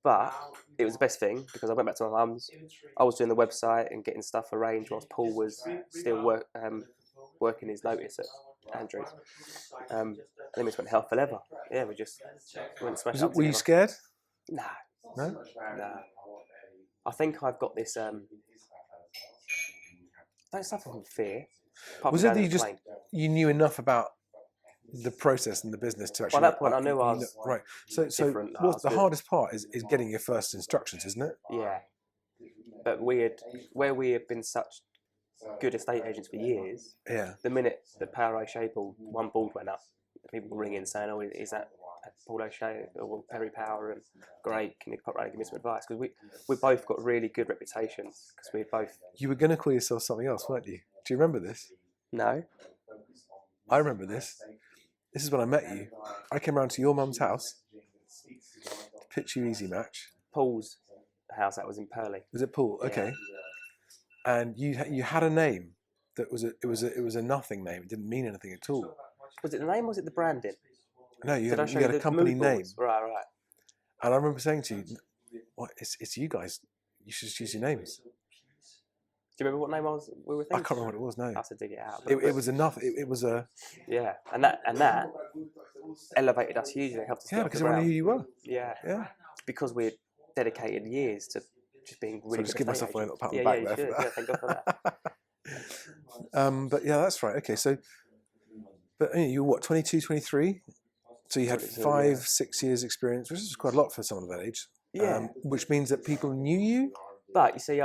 But it was the best thing because I went back to my mum's. I was doing the website and getting stuff arranged whilst Paul was still working his notice Andrews. And then we just went hell for leather. Yeah, we just went and smashed it up Were you together. scared? No. No? No. I think I've got this. Don't suffer from fear. apart Was from it that going on a plane. you knew enough about the process and the business to actually? By that point, I knew I was right. So different. what's the hardest part is getting your first instructions, isn't it? Yeah, but where we had been such good estate agents for years. Yeah. The minute the Power O'Shea ball, one board went up, people were ringing saying, "Oh, is that Paul O'Shea or Perry Power?" And great, can you pop round and give me some advice? Because we both got really good reputations because we both. You were going to call yourself something else, weren't you? Do you remember this? No. I remember this. This is when I met you. I came round to your mum's house to pitch you Easy Match. Paul's house, that was in Purley. Was it Paul? Okay. Yeah. And you had a name that was it was a nothing name. It didn't mean anything at all. Was it the name or was it the branding? No, you had a company name. Right. And I remember saying to you, "What? It's you guys. You should just use your names." Do you remember what name we were thinking? I can't remember what it was. No, I have to dig it out. It was enough. It was a. Yeah, and that elevated us hugely. Helped us. Yeah, because everyone knew who you were. Yeah. Yeah. Because we had dedicated years to just being really. So just give myself a little pat on the back there. Yeah, thank God for that. But yeah, that's right. Okay, so, but you were what, 22, 23? So you had 5-6 years experience, which is quite a lot for someone of that age. Yeah. Which means that people knew you. But you see,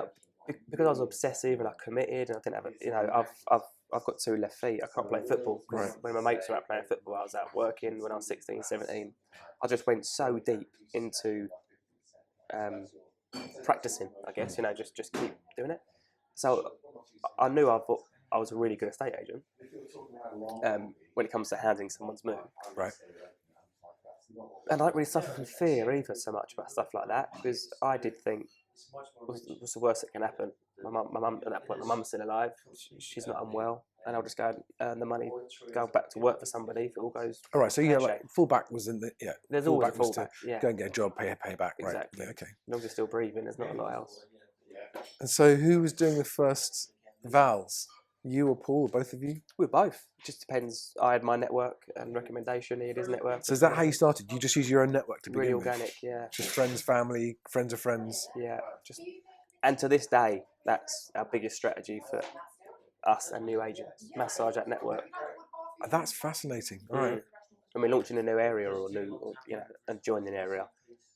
because I was obsessive and I committed, and I didn't have I've got 2 left feet. I can't play football. Right. When my mates were out playing football, I was out working when I was 16, 17. I just went so deep into practicing, I guess, just keep doing it. So I knew I was a really good estate agent when it comes to handling someone's move. Right. And I don't really suffer from fear either so much about stuff like that, because I did think, what's the worst that can happen? My mum at that point, my mum's still alive. She's not unwell, and I'll just go and earn the money, go back to work for somebody if it all goes. All right, so yeah, like fallback was in the There's always a fallback. Yeah. Go and get a job, pay back. Right. Exactly. Yeah, okay. As long as you're still breathing, there's not a lot else. And so, who was doing the first vals? You or Paul, or both of you? We're both. It just depends. I had my network and recommendation. He had his network. So is that how you started? You just use your own network to begin really with? organic, yeah. Just friends, family, friends of friends. Yeah, and to this day, that's our biggest strategy for us and new agents. Massage that network. That's fascinating. All right. When we're launching a new area and joining an area,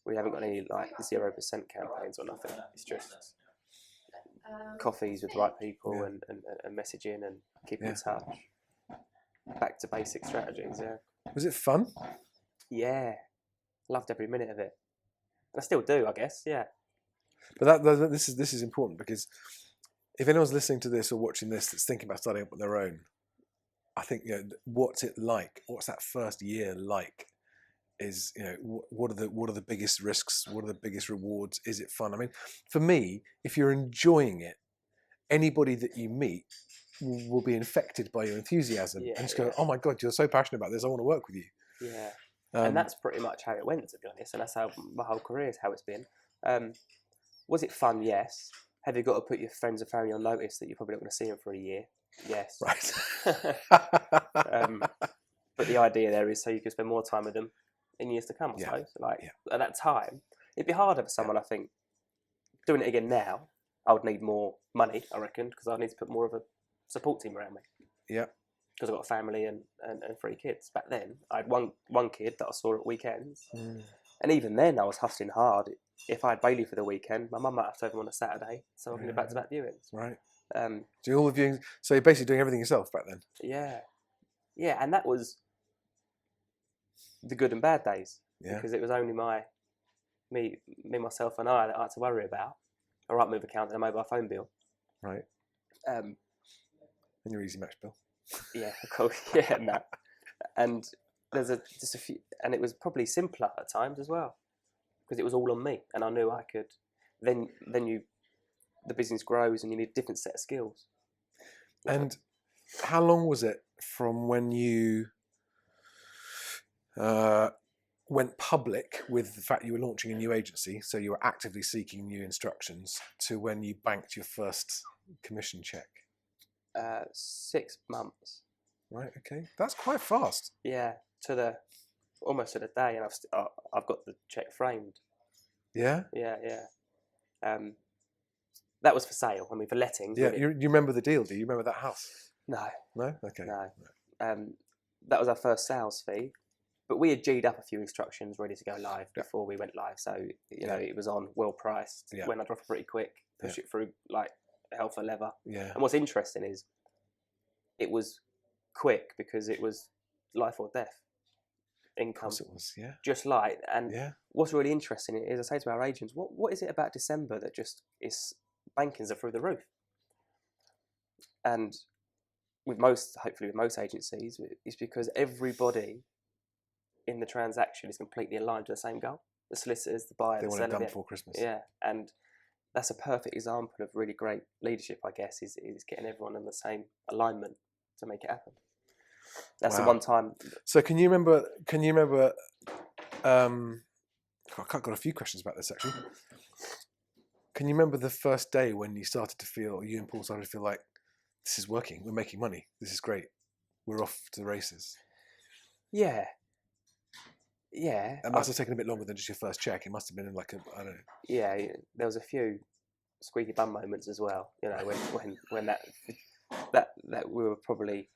we haven't got any 0% campaigns or nothing. It's just coffees with the right people and messaging and keeping in touch. Back to basic strategies, yeah. Was it fun? Yeah. Loved every minute of it. I still do, I guess, yeah. But this is important, because if anyone's listening to this or watching this that's thinking about starting up on their own, I think what's it like? What's that first year like? Is what are the biggest risks? What are the biggest rewards? Is it fun? I mean, for me, if you're enjoying it, anybody that you meet will be infected by your enthusiasm and just go, "Oh my God, you're so passionate about this! I want to work with you." Yeah, and that's pretty much how it went, to be honest. And that's how my whole career is how it's been. Was it fun? Yes. Have you got to put your friends and family on notice that you're probably not going to see them for a year? Yes. Right. But the idea there is so you can spend more time with them in years to come, I suppose. At that time, it'd be harder for someone, I think. Doing it again now, I would need more money, I reckon, because I need to put more of a support team around me. Yeah. Because I've got a family and 3 kids. Back then, I had one kid that I saw at weekends. And even then, I was hustling hard. If I had Bailey for the weekend, my mum might have to have him on a Saturday, so I'm going to back-to-back viewings. Right. Do all the viewings. So you're basically doing everything yourself back then? Yeah. Yeah, and that was the good and bad days. Yeah. Because it was only me, myself and I that I had to worry about. A right move account and a mobile phone bill. Right. And your Easy Match bill. Yeah, of course. Yeah, no. And there's just a few, and it was probably simpler at times as well, because it was all on me, and I knew I could. Then the business grows, and you need a different set of skills. And how long was it from when you went public with the fact you were launching a new agency, so you were actively seeking new instructions, to when you banked your first commission check? 6 months. Right. Okay. That's quite fast. Yeah, almost to the day, and I've got the check framed. Yeah. Yeah, yeah. That was for sale. I mean, for lettings. Yeah. You remember the deal? Do you remember that house? No. No. Okay. No. That was our first sales fee, but we had G'd up a few instructions ready to go live before we went live. So it was on, well priced. Yeah. Went off pretty quick. Push it through like hell for leather. Yeah. And what's interesting is, it was quick because it was life or death income. Of course it was. Yeah. Just like, and Yeah. what's really interesting is, I say to our agents, what is it about December that just is, bankings are through the roof? And hopefully with most agencies, it's because everybody in the transaction is completely aligned to the same goal. The solicitors, the buyer, They the want it seller. done before Christmas. Yeah, and that's a perfect example of really great leadership, I guess, is getting everyone in the same alignment to make it happen. That's the one time. So can you remember? I've got a few questions about this actually. Can you remember the first day when you and Paul started to feel like, this is working, we're making money, this is great, we're off to the races? Yeah. It must have taken a bit longer than just your first check. It must have been like I don't know. Yeah, there was a few squeaky bum moments as well. When that we were probably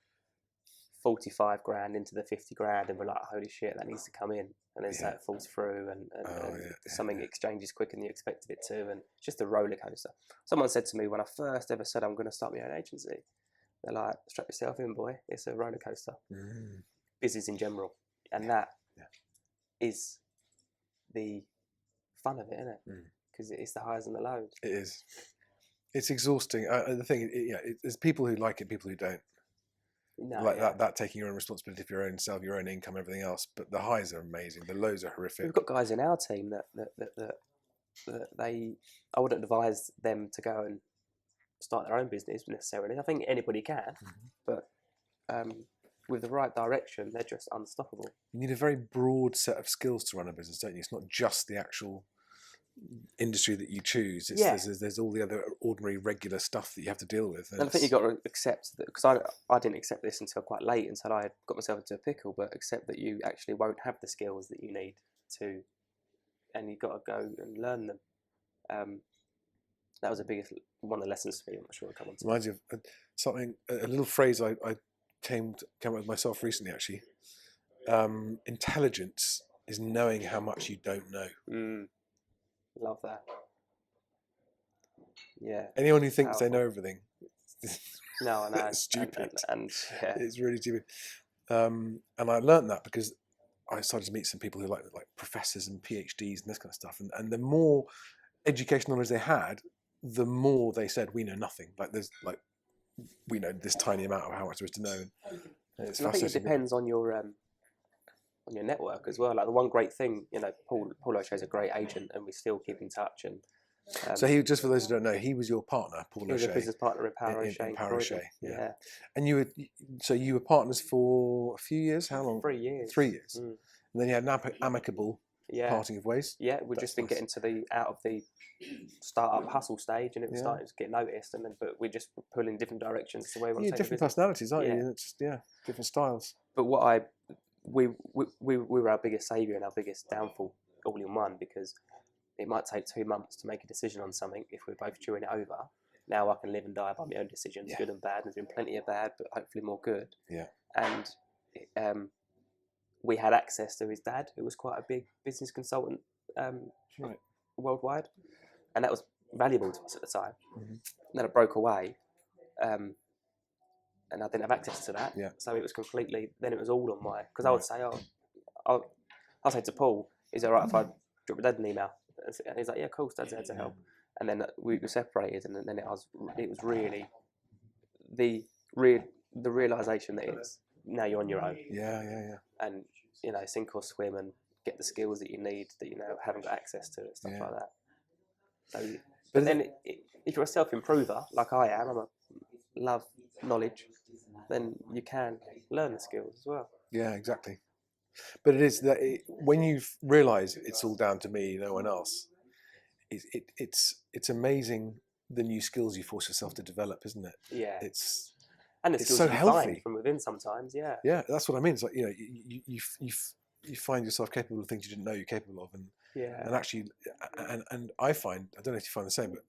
45 grand into the 50 grand, and we're like, holy shit, that needs to come in, and then that falls through, and something exchanges quicker than you expected it to, and it's just a roller coaster. Someone said to me when I first ever said I'm going to start my own agency, they're like, strap yourself in, boy, it's a roller coaster. Business in general, and that is the fun of it, isn't it? Because it's the highs and the lows. It is. It's exhausting. The thing, there's people who like it, people who don't. That taking your own responsibility for your own self, your own income, everything else. But the highs are amazing. The lows are horrific. We've got guys in our team that I wouldn't advise them to go and start their own business necessarily. I think anybody can, but with the right direction, they're just unstoppable. You need a very broad set of skills to run a business, don't you? It's not just the actual industry that you choose. There's all the other ordinary, regular stuff that you have to deal with. And I think you've got to accept that, because I didn't accept this until quite late, until I got myself into a pickle, but accept that you actually won't have the skills that you need to, and you've got to go and learn them. That was one of the lessons for me. I'm not sure I'll come on to. Reminds you of something, a little phrase I came up with myself recently, actually. Intelligence is knowing how much you don't know. Love that. Yeah. Anyone who thinks they know everything, no, I know. It's stupid. And yeah. It's really stupid. And I learned that because I started to meet some people who like professors and PhDs and this kind of stuff. And the more educational knowledge they had, the more they said, we know nothing. We know this tiny amount of how much there is to know. And it's fascinating. I think it depends on your network as well. Like, the one great thing, Paul O'Shea's a great agent, and we still keep in touch. And so he, just for those who don't know, he was your partner, Paul O'Shea. He was a business partner at Power O'Shea. In Power O'Shea, yeah. And you were partners for a few years. How long? 3 years. 3 years. And then you had an amicable parting of ways. Yeah, we've just been getting out of the startup hustle stage, and it was starting to get noticed. But we're just pulling different directions to where we want to take different personalities, aren't you? It's different styles. But we were our biggest saviour and our biggest downfall all in one, because it might take 2 months to make a decision on something if we're both chewing it over. Now I can live and die by my own decisions, good and bad. There's been plenty of bad, but hopefully more good. Yeah. And we had access to his dad, who was quite a big business consultant worldwide, and that was valuable to us at the time. And then it broke away, and I didn't have access to that. So it was completely. Then it was all on my. Because I would say, I'll say to Paul, "Is it all right if I drop your dad an email?" And he's like, "Yeah, cool, Dad's there to help." And then we were separated, and then it was really the realization that it's now you're on your own. Yeah. And sink or swim, and get the skills that you need that haven't got access to, stuff like that. So, but then if you're a self-improver like I am, love knowledge, then you can learn the skills as well. Yeah, exactly. But it is that when you realise it's all down to me, no one else, it's amazing the new skills you force yourself to develop, isn't it? Yeah. It's And the it's skills so you healthy find from within sometimes, yeah. Yeah, that's what I mean. It's like, you know, you find yourself capable of things you didn't know you're capable of, and actually, and I find, I don't know if you find the same, but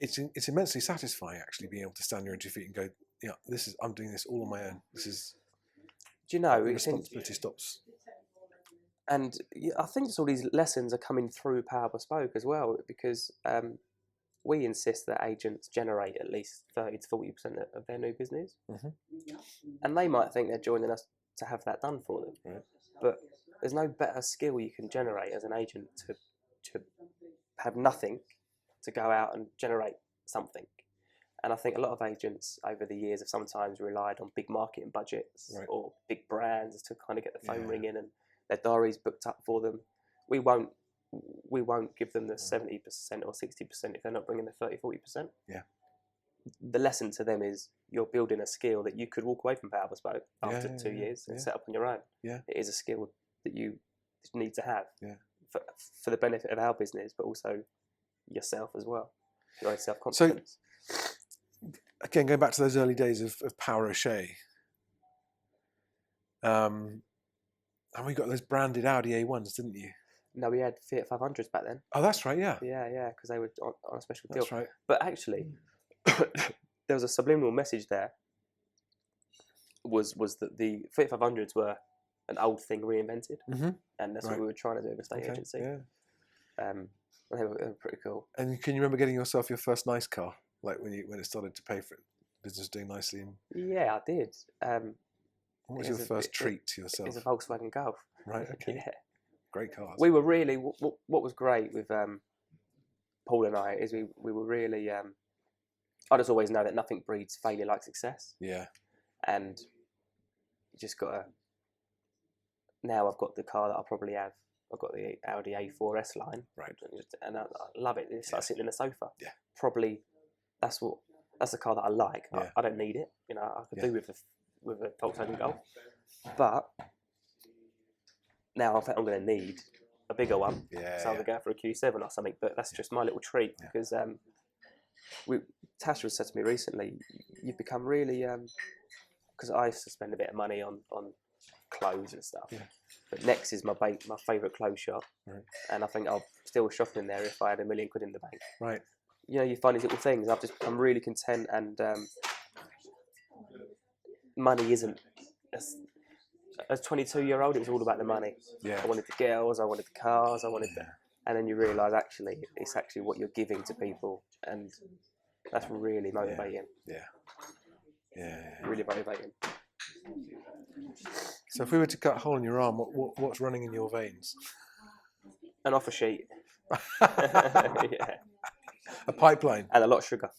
it's immensely satisfying actually being able to stand on your 2 feet and go, yeah, I'm doing this all on my own. This is, Do you know, the responsibility stops. And I think all these lessons are coming through Power Bespoke as well, because we insist that agents generate at least 30 to 40% of their new business. Mm-hmm. And they might think they're joining us to have that done for them. Right. But there's no better skill you can generate as an agent to have nothing, to go out and generate something. And I think a lot of agents over the years have sometimes relied on big marketing budgets or big brands to kind of get the phone ringing and their diaries booked up for them. We won't give them the 70% or 60% if they're not bringing the 30, 40%. Yeah. The lesson to them is you're building a skill that you could walk away from Power Bespoke after 2 years and set up on your own. Yeah. It is a skill that you need to have for the benefit of our business, but also yourself as well, your own self-confidence. So, again, going back to those early days of Power O'Shea, and we got those branded Audi A1s, didn't you? No, we had Fiat 500s back then. Oh, that's right, yeah. Yeah, because they were on a special deal. That's right. But actually, there was a subliminal message there, was that the Fiat 500s were an old thing reinvented, and that's what we were trying to do with a state agency. Yeah. They were pretty cool. And can you remember getting yourself your first nice car, like when it started to pay for it, business doing nicely? Yeah, I did. What was your first treat to yourself? It was a Volkswagen Golf. Right. Okay. Yeah. Great cars. We were really what was great with Paul and I is we were really. I just always know that nothing breeds failure like success. Yeah. And you just gotta. Now I've got the car that I probably have. I've got the Audi A4 S line. Right. And I love it. It's like sitting in a sofa. Yeah. Probably that's the car that I like. Yeah. I don't need it. You know, I could do with a Volkswagen Golf. But now I think I'm going to need a bigger one. Yeah. So I'm going to go for a Q7 or something. But that's just my little treat because Tasha said to me recently, you've become really because I used to spend a bit of money on clothes and stuff. Yeah. But Next is my favourite clothes shop, and I think I'll still shop in there if I had £1 million in the bank. Right. You know, you find these little things. I've just become really content, and money isn't. As a 22-year-old, it was all about the money. Yeah. I wanted the girls, I wanted the cars, I wanted the, and then you realise actually it's actually what you're giving to people, and that's really motivating. Yeah. Really motivating. So if we were to cut a hole in your arm, what's running in your veins? An offer sheet. Yeah. A pipeline. And a lot of sugar.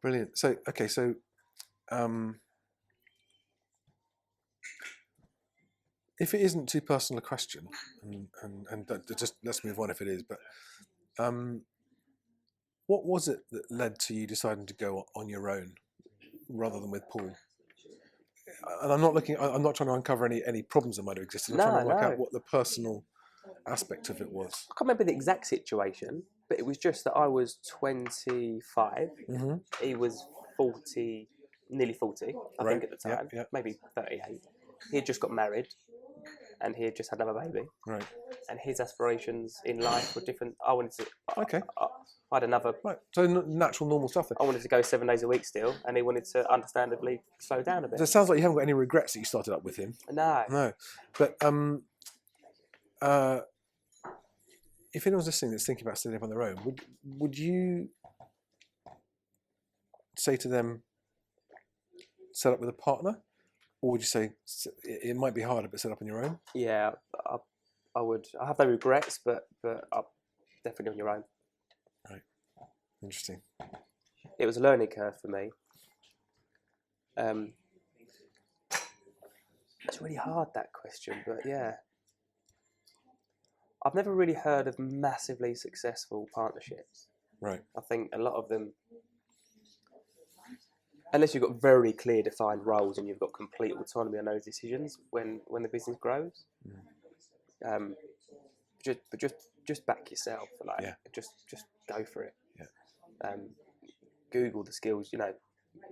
Brilliant. So, okay, so if it isn't too personal a question, and just let's move on if it is, but what was it that led to you deciding to go on your own rather than with Paul? And I'm not trying to uncover any problems that might have existed. I'm trying to work out what the personal aspect of it was. I can't remember the exact situation, but it was just that I was 25. Mm-hmm. He was 40, nearly 40, I think at the time, maybe 38. He had just got married, and he had just had another baby. Right. And his aspirations in life were different. I wanted to. I had another. Right. So natural, normal stuff then. I wanted to go 7 days a week still, and he wanted to understandably slow down a bit. So it sounds like you haven't got any regrets that you started up with him. No. No. But if anyone's listening that's thinking about setting up on their own, would you say to them, set up with a partner? Or would you say it might be harder, but set up on your own? Yeah, I would. I have no regrets, but definitely on your own. Right. Interesting. It was a learning curve for me. It's really hard, that question, but yeah. I've never really heard of massively successful partnerships. Right. I think a lot of them, unless you've got very clear defined roles and you've got complete autonomy on those decisions when the business grows, just back yourself, just go for it. Yeah. Google the skills. You know,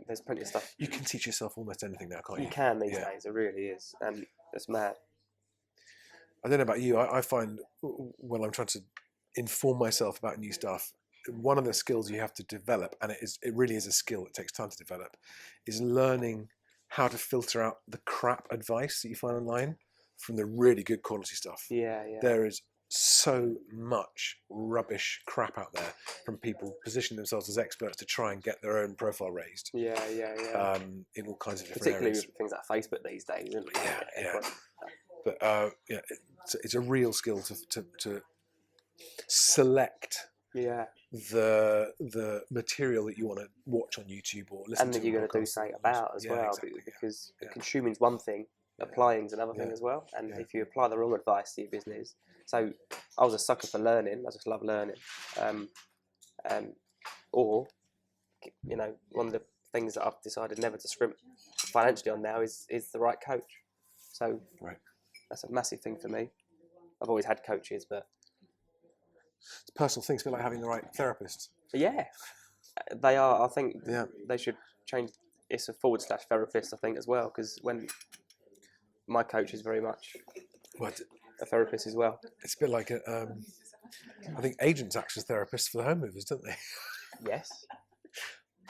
there's plenty of stuff. You can teach yourself almost anything now, can't you? You can these days. It really is, and it's mad. I don't know about you. I find when I'm trying to inform myself about new stuff, one of the skills you have to develop, and it really is a skill, it takes time to develop, is learning how to filter out the crap advice that you find online from the really good quality stuff. Yeah. There is so much rubbish crap out there from people positioning themselves as experts to try and get their own profile raised. Yeah. In all kinds of different Particularly areas. with things like Facebook these days, isn't it? Yeah. But it's a real skill to select the material that you want to watch on YouTube or listen to, and that you're going to do something about as well, exactly, because consuming's one thing, applying's another thing as well. And if you apply the wrong advice to your business, so I was a sucker for learning. I just love learning, or you know, one of the things that I've decided never to scrimp financially on now is the right coach. So that's a massive thing for me. I've always had coaches, but it's personal things. Feel like having the right therapist. Yeah, they are. I think they should change. It's a / therapist, I think, as well, because when my coach is very much a therapist as well. It's a bit like I think agents act as therapists for the home movers, don't they? Yes.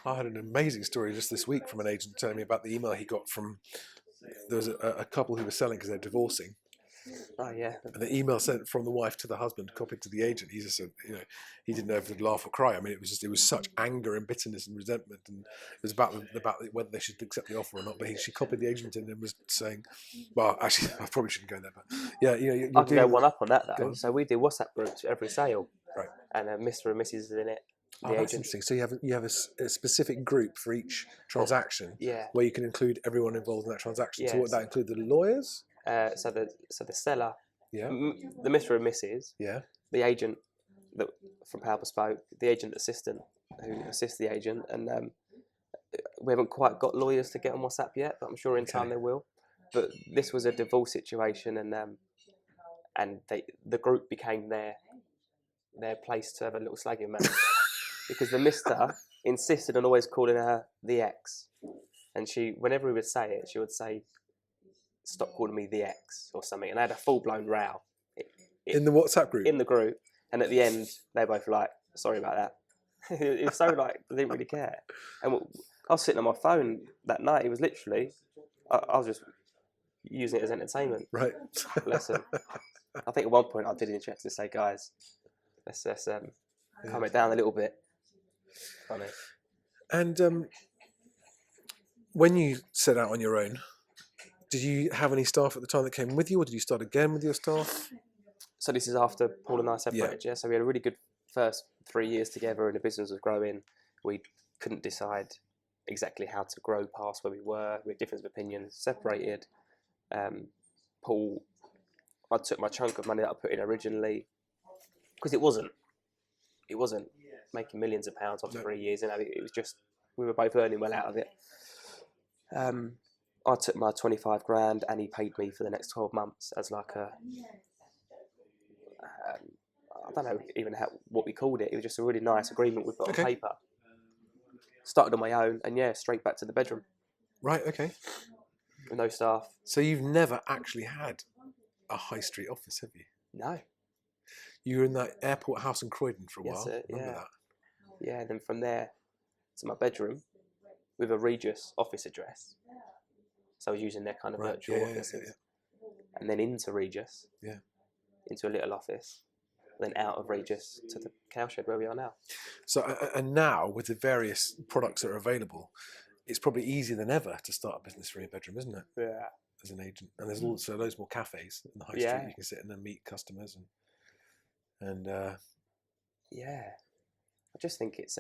I had an amazing story just this week from an agent telling me about the email he got from. There was a couple who were selling because they're divorcing. Oh yeah. And the email sent from the wife to the husband, copied to the agent. He just said, you know, he didn't know if he'd laugh or cry. I mean, it was such anger and bitterness and resentment, and it was about whether they should accept the offer or not. But she copied the agent in and was saying, well, actually, I probably shouldn't go there, but yeah, you know, I can go one up on that though. So we do WhatsApp groups every sale, and Mr. and Mrs. is in it. Oh, that's interesting. So you have a specific group for each transaction, where you can include everyone involved in that transaction. So would that include the lawyers? So the seller, the Mr. and Mrs. The agent from Power Bespoke, the agent assistant who assists the agent, and we haven't quite got lawyers to get on WhatsApp yet, but I'm sure in time they will. But this was a divorce situation, and the group became their place to have a little slagging match. Because the Mister insisted on always calling her the ex, and she, whenever he would say it, she would say, "Stop calling me the ex" or something. And I had a full-blown row in the WhatsApp group. In the group, and at the end, they both were like, "Sorry about that." It was so like they didn't really care. And I was sitting on my phone that night. It was literally, I was just using it as entertainment. Right. Bless him. I think at one point I did interject to say, "Guys, let's calm it down a little bit." Funny. And when you set out on your own, did you have any staff at the time that came with you, or did you start again with your staff? So this is after Paul and I separated, So we had a really good first 3 years together, and the business was growing. We couldn't decide exactly how to grow past where we were. We had difference of opinions, separated. Paul, I took my chunk of money that I put in originally, because it wasn't making millions of pounds after 3 years. You know, it was just, we were both earning well out of it. I took my 25 grand, and he paid me for the next 12 months as like a, I don't know even what we called it. It was just a really nice agreement we put on paper. Started on my own, and straight back to the bedroom. Right, okay. With no staff. So you've never actually had a high street office, have you? No. You were in that airport house in Croydon for a while. Remember that? Yeah, and then from there to my bedroom with a Regis office address. So I was using their kind of virtual offices. And then into Regis. Yeah. Into a little office. Then out of Regis to the cowshed where we are now. So, and now with the various products that are available, it's probably easier than ever to start a business from your bedroom, isn't it? Yeah. As an agent. And there's also loads more cafes in the high street. You can sit in and meet customers and yeah. I just think it's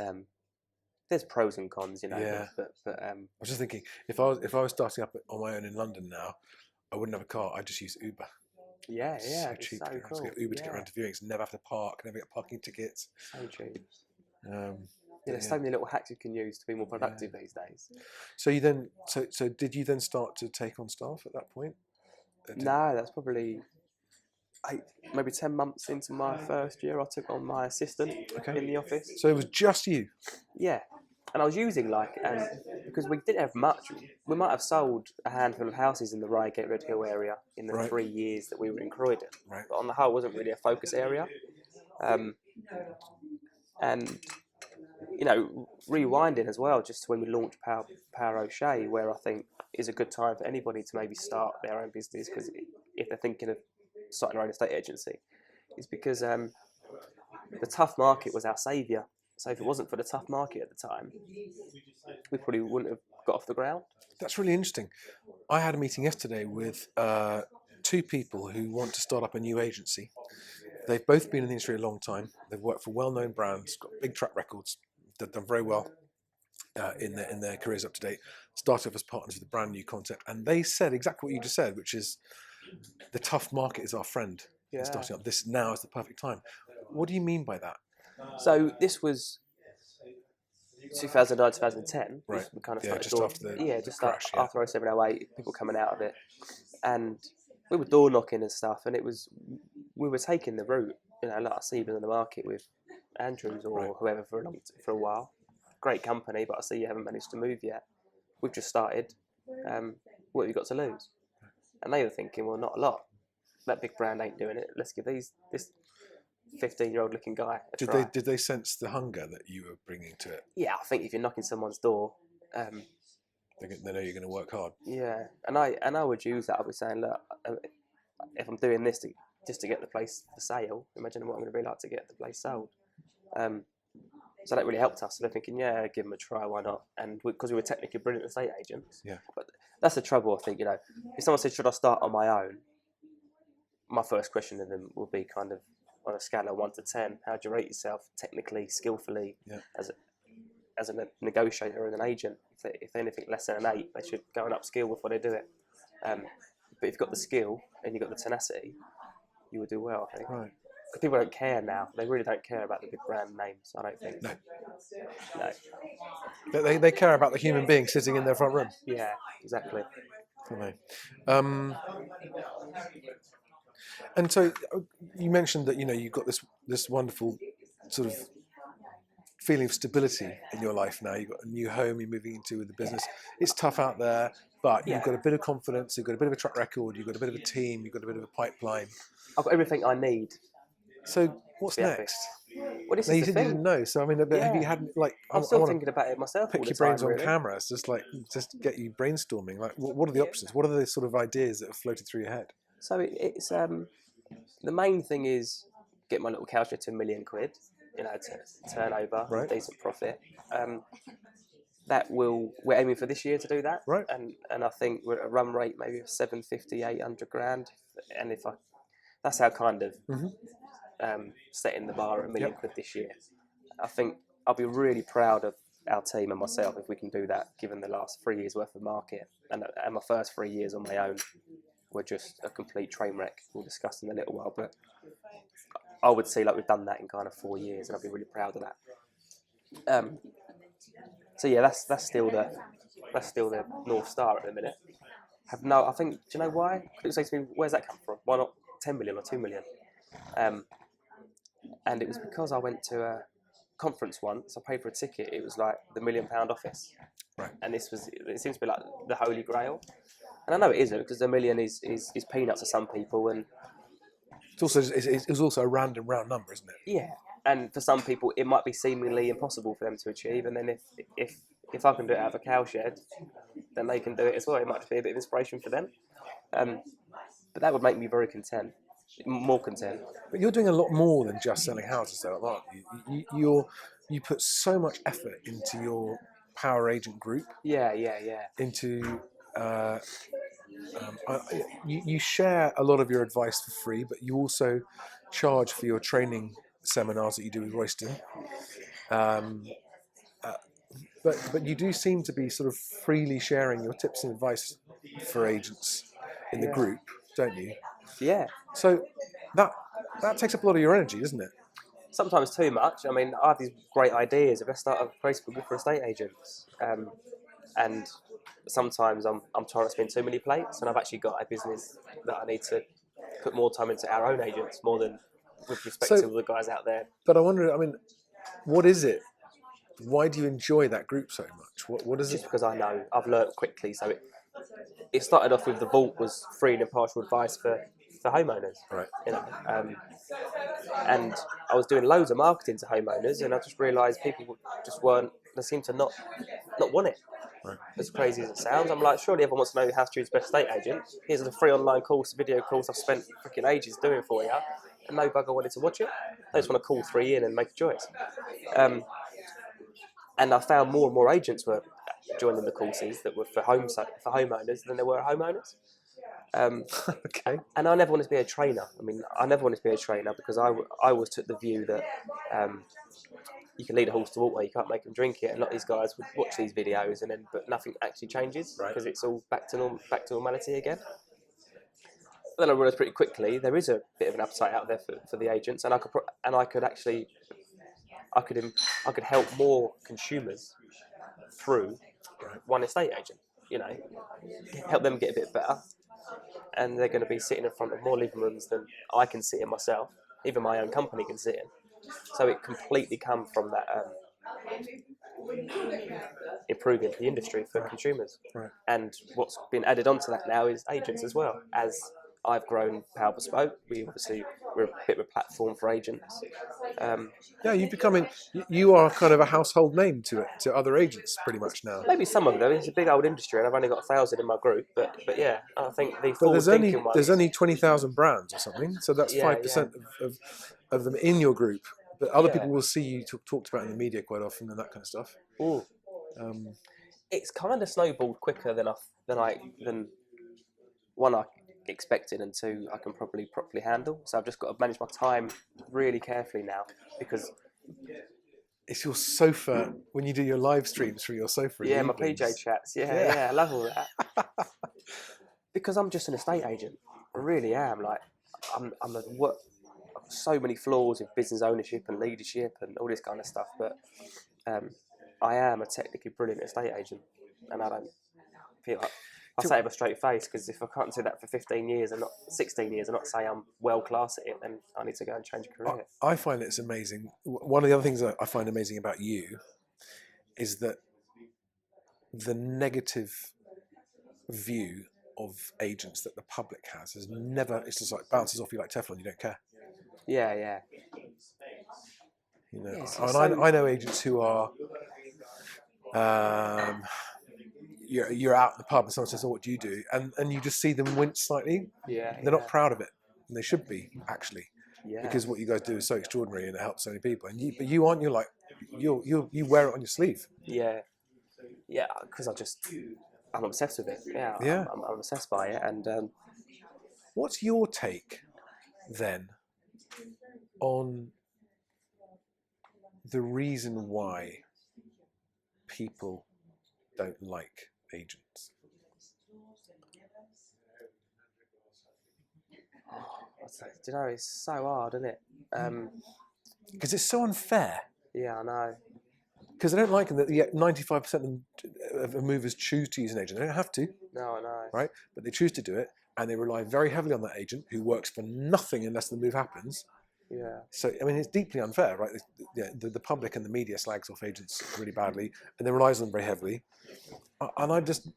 there's pros and cons, you know. Yeah. But I was just thinking, if I was starting up on my own in London now, I wouldn't have a car. I'd just use Uber. Yeah, So cheap. So cool. Just get Uber to get around to viewings. Never have to park. Never get parking tickets. So cheap. There's so many little hacks you can use to be more productive these days. So you then, so did you then start to take on staff at that point? No, that's probably maybe 10 months into my first year, I took on my assistant in the office. So it was just you? Yeah. And I was using because we didn't have much. We might have sold a handful of houses in the Reigate Redhill area in the 3 years that we were in Croydon. Right. But on the whole, it wasn't really a focus area. And, rewinding as well, just when we launched Power O'Shea, where I think is a good time for anybody to maybe start their own business, because if they're thinking of starting their own estate agency, is because the tough market was our saviour. So if it wasn't for the tough market at the time, we probably wouldn't have got off the ground. That's really interesting. I had a meeting yesterday with 2 people who want to start up a new agency. They've both been in the industry a long time. They've worked for well-known brands, got big track records. They've done very well in their careers up to date. Started off as partners with a brand new concept, and they said exactly what you just said, which is the tough market is our friend. Yeah. Starting up, this now is the perfect time. What do you mean by that? So this was 2009, 2010. Right. We kind of Yeah, started just after the crash, after 07, 08, people coming out of it, and we were door knocking and stuff, and we were taking the route. Like I see you've been in the market with Andrews or whoever for a while. Great company, but I see you haven't managed to move yet. We've just started. What have you got to lose? And they were thinking, well, not a lot. That big brand ain't doing it. Let's give this 15-year-old looking guy a try. Did they sense the hunger that you were bringing to it? Yeah, I think if you're knocking someone's door, they know you're going to work hard. Yeah, and I would use that. I would say, look, if I'm doing this just to get the place for sale, imagine what I'm going to be like to get the place sold. So that really helped us. So they're thinking, yeah, give them a try, why not? And because we were technically brilliant estate agents. Yeah. But that's the trouble, I think. If someone said, should I start on my own? My first question to them would be kind of on a scale of 1 to 10, how do you rate yourself technically, skillfully, as a negotiator and an agent? If they're anything less than an 8, they should go and upskill before they do it. But if you've got the skill and you've got the tenacity, you will do well, I think. Right. Because people don't care now. They really don't care about the big brand names, I don't think. No. They care about the human being sitting in their front room. Yeah, exactly. And so you mentioned that you've got this wonderful sort of feeling of stability in your life now. You've got a new home you're moving into with the business. It's tough out there, but you've got a bit of confidence, you've got a bit of a track record, you've got a bit of a team, you've got a bit of a pipeline. I've got everything I need. So what's next? Well, this now, you is the said thing. you didn't know, so I mean, have you had I'm still thinking about it myself. Pick all the your brains time, on really. camera. It's just get you brainstorming. Like, what are the options? What are the sort of ideas that have floated through your head? So it's the main thing is get my little couch to £1 million, to turnover, decent profit. We're aiming for this year to do that, right? And I think we're at a run rate maybe of 750, 800 grand, and that's how kind of setting the bar at £1 million this year. I think I'll be really proud of our team and myself if we can do that, given the last 3 years worth of market, and my first 3 years on my own were just a complete train wreck. We'll discuss in a little while, but I would say we've done that in kind of 4 years, and I'll be really proud of that. So yeah, that's still the North Star at the minute. I think, do you know why? People say to me, where's that come from? Why not 10 million or 2 million? And it was because I went to a conference once. I paid for a ticket. It was like the £1 million office, right? And it seems to be like the holy grail. And I know it isn't, because the million is peanuts to some people, and it's also a round number, isn't it? Yeah, and for some people it might be seemingly impossible for them to achieve. And then if I can do it out of a cowshed, then they can do it as well. It might be a bit of inspiration for them. But that would make me very content, more content. But you're doing a lot more than just selling houses, though, aren't you? You put so much effort into your Power Agent group. Yeah. Into you share a lot of your advice for free, but you also charge for your training seminars that you do with Royston. But you do seem to be sort of freely sharing your tips and advice for agents in the group, don't you? Yeah. So that takes up a lot of your energy, doesn't it? Sometimes too much. I mean, I have these great ideas. If I start a Facebook group for estate agents, and sometimes I'm trying to spin too many plates, and I've actually got a business that I need to put more time into our own agents more than with respect So- to the guys out there. But I wonder, I mean, what is it? Why do you enjoy that group so much? What is Just it? because I know I've learnt quickly. So it started off with the vault was free and impartial advice for homeowners. Right. You know, and I was doing loads of marketing to homeowners, and I just realised people just weren't. They seemed to not want it. Right. As crazy as it sounds, I'm like, surely everyone wants to know how to choose the best estate agent. Here's a free online course, video course I've spent freaking ages doing for you, and no bugger wanted to watch it. They just want to call 3 in and make a choice. And I found more and more agents were joining the courses that were for homeowners than there were homeowners. Okay. And I never wanted to be a trainer. I mean, I never wanted to be a trainer because I always took the view that you can lead a horse to water, you can't make them drink it. And a lot of these guys would watch these videos but nothing actually changes because it's all back to normality again. But then I realised pretty quickly there is a bit of an appetite out there for the agents, and I could help more consumers through one estate agent. You know, help them get a bit better, and they're going to be sitting in front of more living rooms than I can sit in myself. Even my own company can sit in. So it completely come from that improving the industry for consumers. Right. And what's been added onto that now is agents as well. As I've grown Power Bespoke, we're a bit of a platform for agents. Yeah, you are kind of a household name to other agents pretty much now. Maybe some of them. It's a big old industry, and I've only got 1,000 in my group. But yeah, I think the But forward-thinking ones. there's only 20,000 brands or something, so that's 5% of them in your group. But other people will see you talked about in the media quite often and that kind of stuff. Ooh. It's kind of snowballed quicker than one I expected, and two I can probably properly handle. So I've just got to manage my time really carefully now because it's your sofa when you do your live streams from your sofa. Yeah, my PJ chats. Yeah, I love all that. Because I'm just an estate agent. I really am. Like, so many flaws with business ownership and leadership and all this kind of stuff. But I am a technically brilliant estate agent, and I don't feel like I say it with a straight face because if I can't do that for 15 years and not 16 years and not say I'm world class at it, then I need to go and change a career. I find it's amazing. One of the other things that I find amazing about you is that the negative view of agents that the public has is never, it's just like bounces off you like Teflon, you don't care. Yeah. You know, I know agents who are you're out in the pub and someone says, "Oh, what do you do?" and you just see them wince slightly. They're not proud of it, and they should be actually, because what you guys do is so extraordinary and it helps so many people. But you aren't. You're like you wear it on your sleeve. Yeah, because I'm obsessed with it. Yeah. I'm obsessed by it. And what's your take then on the reason why people don't like agents? Do you know, it's so hard, isn't it? Because it's so unfair. Yeah, I know. Because I don't like that. Yet 95% of movers choose to use an agent. They don't have to. No, I know. Right, but they choose to do it, and they rely very heavily on that agent who works for nothing unless the move happens. Yeah. So I mean, it's deeply unfair, right? The public and the media slags off agents really badly, and they relies on them very heavily. And I just,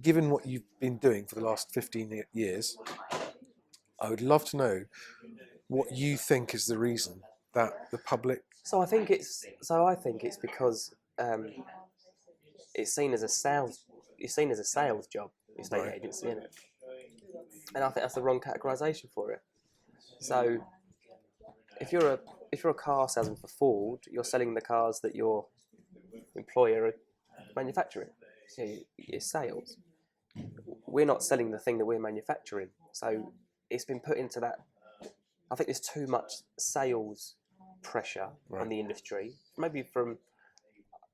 given what you've been doing for the last 15 years, I would love to know what you think is the reason that the public. So I think it's because it's seen as a sales. It's seen as a sales job, estate agency, isn't it? And I think that's the wrong categorisation for it. So if you're a car salesman for Ford, you're selling the cars that your employer are manufacturing. So it's sales. We're not selling the thing that we're manufacturing. So it's been put into that. I think there's too much sales pressure on the industry. Maybe from,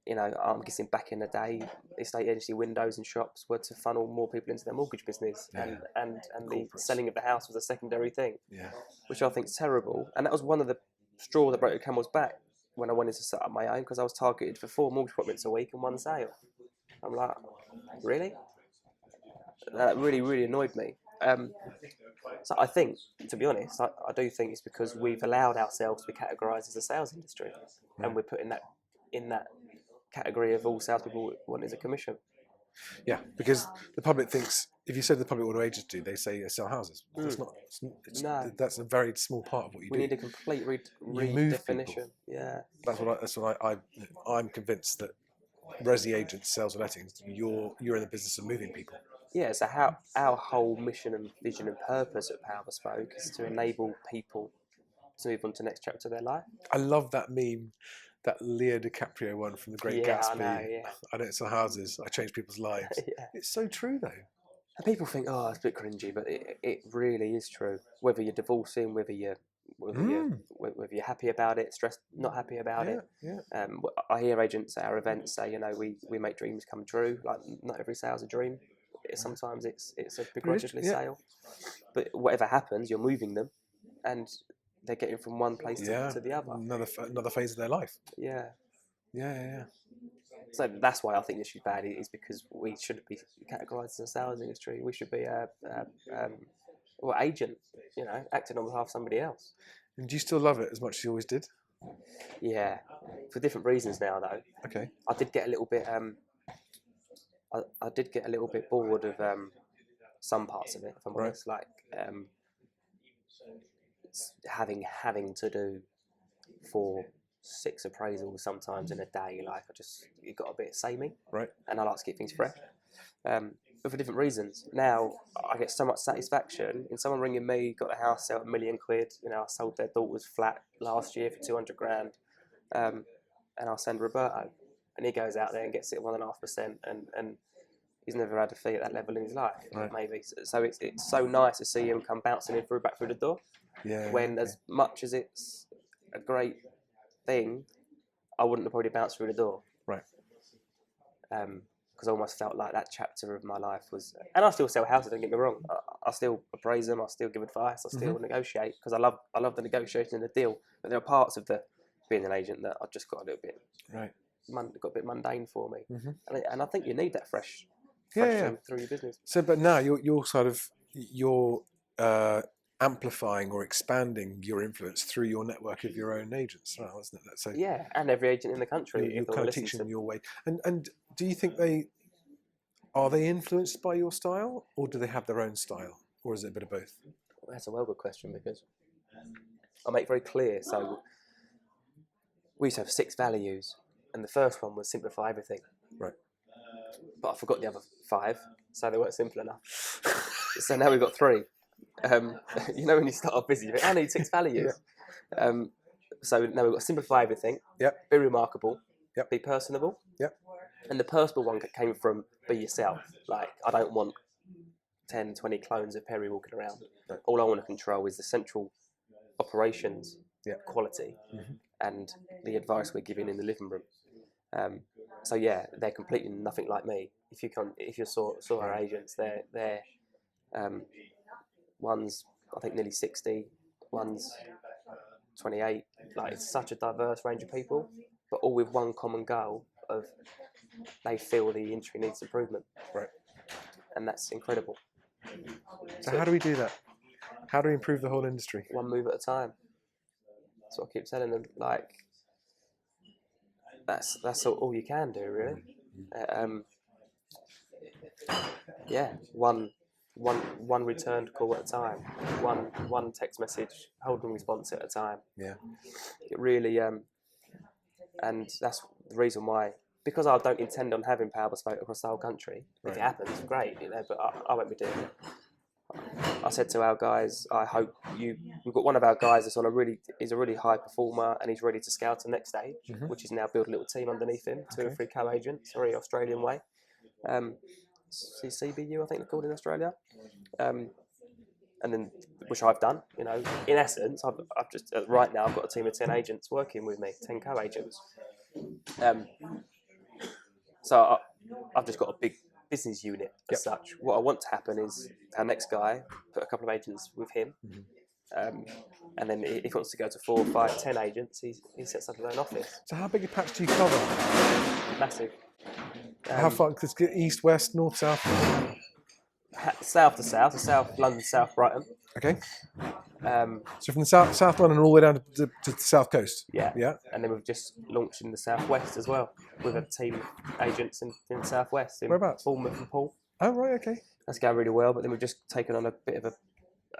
I'm guessing back in the day, estate agency windows and shops were to funnel more people into their mortgage business, and the selling of the house was a secondary thing, which I think is terrible. And that was one of the straw that broke the camel's back when I wanted to set up my own, because I was targeted for 4 mortgage appointments a week and 1 sale. I'm like, really? That really, really annoyed me. So I think, to be honest, I do think it's because we've allowed ourselves to be categorised as a sales industry, and we're putting that in that category of all salespeople want is a commission. Yeah, because the public thinks, if you said the public, what do agents do? They say sell houses. That's not. No. That's a very small part of what you do. We need a complete move redefinition. people. Yeah. That's what I'm convinced that resi agents, sales and lettings, you're in the business of moving people. Yeah, so how our whole mission and vision and purpose at Power Bespoke is to enable people to move on to the next chapter of their life. I love that meme, that Leo DiCaprio one from The Great Gatsby. I don't sell houses, I change people's lives. Yeah. It's so true though. And people think, oh, it's a bit cringy, but it really is true. Whether you're divorcing, whether you're happy about it, stressed, not happy about it. Yeah. I hear agents at our events say, we make dreams come true. Like, not every sale's a dream. Sometimes it's a begrudgingly sale. But whatever happens, you're moving them, and they're getting from one place to the other. Another phase of their life. Yeah. Yeah. So that's why I think this is bad. Is because we shouldn't be categorised as a sales industry. We should be a agent, acting on behalf of somebody else. And do you still love it as much as you always did? Yeah, for different reasons now though. Okay. I did get a little bit. I did get a little bit bored of some parts of it, if I'm honest. Like having to do 4-6 appraisals sometimes in a day. Like it got a bit samey. Right. And I like to keep things fresh. But for different reasons. Now I get so much satisfaction in someone ringing me, got a house sale at £1 million. I sold their daughter's flat last year for 200 grand, and I'll send Roberto, and he goes out there and gets it at 1.5%, and he's never had a fee at that level in his life, maybe. So it's so nice to see him come bouncing in back through the door. Yeah. When as much as it's a great thing, I wouldn't have probably bounced through the door. Right. Because I almost felt like that chapter of my life was, and I still sell houses. Don't get me wrong. I still appraise them. I still give advice. I still negotiate because I love the negotiation and the deal. But there are parts of being an agent that I just got a little bit got a bit mundane for me. And I think you need that fresh thing through your business. So, but now you're amplifying or expanding your influence through your network of your own agents, well, isn't it? So yeah, and every agent in the country. You're kind of teaching them your way. And do you think are they influenced by your style, or do they have their own style, or is it a bit of both? Well, that's a well good question, because I make very clear. So we used to have 6 values, and the first one was simplify everything. Right. But I forgot the other 5, so they weren't simple enough. So now we've got 3. When you start off busy, you think, I need 6 values. Yeah. So now we've got simplify everything. Yep. Be remarkable. Yep. Be personable. Yep. And the personal one came from be yourself. Like, I don't want 10, 20 clones of Perry walking around. Right. All I want to control is the central operations quality and the advice we're giving in the living room. So yeah, they're completely nothing like me. If you saw our agents, they're one's I think nearly 60, one's 28. Like, it's such a diverse range of people, but all with one common goal of they feel the industry needs improvement. Right. And that's incredible. So how do we do that? How do we improve the whole industry? One move at a time. That's what I keep telling them. Like, that's all you can do, really. One returned call at a time. One text message, holding response at a time. Yeah. It really, and that's the reason why. Because I don't intend on having Power Bespoke across the whole country. If it happens, great, but I won't be doing it. I said to our guys, I hope we've got one of our guys that's he's a really high performer, and he's ready to scale to the next stage, which is now build a little team underneath him, 2 or 3 co-agents, very Australian way. CBU, I think they're called in Australia. And then, which I've done, in essence, I've just, right now I've got a team of 10 agents working with me, 10 co-agents. So I've just got a big business unit as such. What I want to happen is our next guy, put a couple of agents with him, and then if he wants to go to 4, 5, 10 agents, he sets up his own office. So how big a patch do you cover? Massive. How far? East, west, north, south? south to south, so South London, South Brighton. Okay. Um, So from the South London all the way down to the South Coast. yeah. Yeah. And then we've just launched in the Southwest as well with a team of agents in the Southwest, in Whereabouts? Bournemouth and Poole. Oh, right, okay. That's going really well, but then we've just taken on a bit of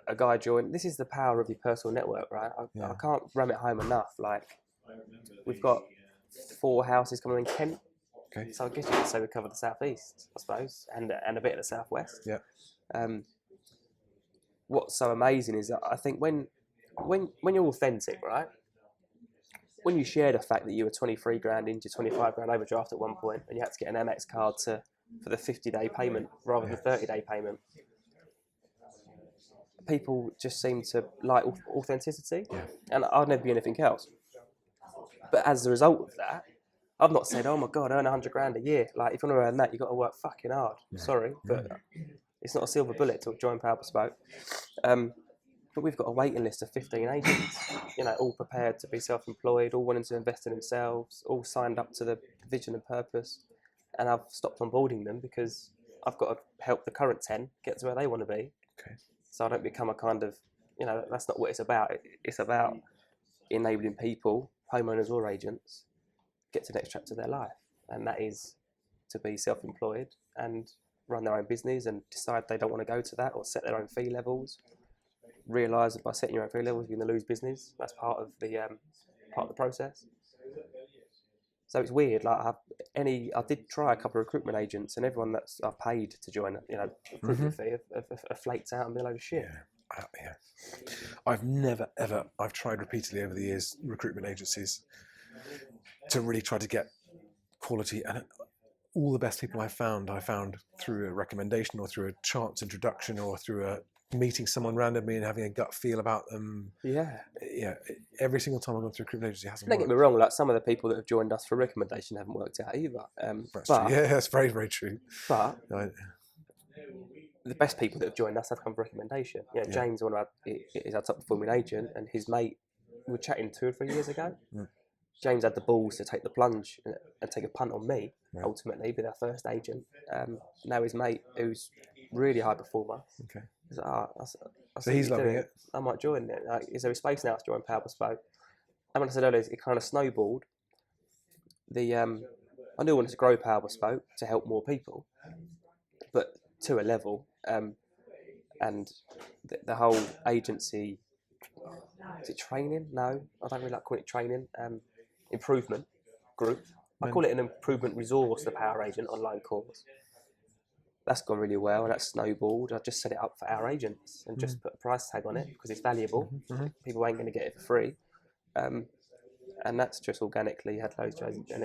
a guy join. This is the power of your personal network, right? I can't ram it home enough. Like, we've got 4 houses coming in Kent. Okay. So I guess you could say we cover the southeast, I suppose, and a bit of the southwest. Yeah. What's so amazing is that I think when you're authentic, right? When you share the fact that you were 23 grand into 25 grand overdraft at one point, and you had to get an Amex card for the 50-day payment rather than 30-day payment, people just seem to like authenticity, and I'd never be anything else. But as a result of that, I've not said, oh my God, earn 100 grand a year. Like, if you want to earn that, you've got to work fucking hard. Sorry, but it's not a silver bullet to join Power Bespoke. But we've got a waiting list of 15 agents, all prepared to be self-employed, all wanting to invest in themselves, all signed up to the vision and purpose. And I've stopped onboarding them because I've got to help the current 10 get to where they want to be. Okay. So I don't become a kind of, that's not what it's about. It's about enabling people, homeowners or agents, get to the next chapter of their life. And that is to be self-employed and run their own business and decide they don't want to go to that, or set their own fee levels. Realise that by setting your own fee levels, you're going to lose business. That's part of the process. So it's weird. Like, I did try a couple of recruitment agents, and everyone that I've paid to join, recruitment fee, have flaked out and been a load of shit. Yeah. I've tried repeatedly over the years, recruitment agencies, to really try to get quality, and all the best people I found through a recommendation or through a chance introduction or through a meeting someone randomly and having a gut feel about them. Yeah. Every single time I've gone through a recruitment agency, it hasn't worked. Don't get me wrong, like, some of the people that have joined us for recommendation haven't worked out either. That's true. Yeah, that's very, very true. But the best people that have joined us have come for recommendation. James, is our top performing agent, and his mate, we were chatting 2 or 3 years ago. James had the balls to take the plunge and take a punt on me, ultimately, be our first agent. Now his mate, who's really high performer, he's like, so he's loving it. I might join it. Like, is there a space now to join Power Bespoke? And when I said earlier, it kind of snowballed. I knew I wanted to grow Power Bespoke to help more people, but to a level. And the whole agency, is it training? No, I don't really like calling it training. Improvement group. I call it an improvement resource, the Power Agent online course. That's gone really well, and that's snowballed. I just set it up for our agents and just put a price tag on it because it's valuable. People ain't going to get it for free. And that's just organically had loads of agents. And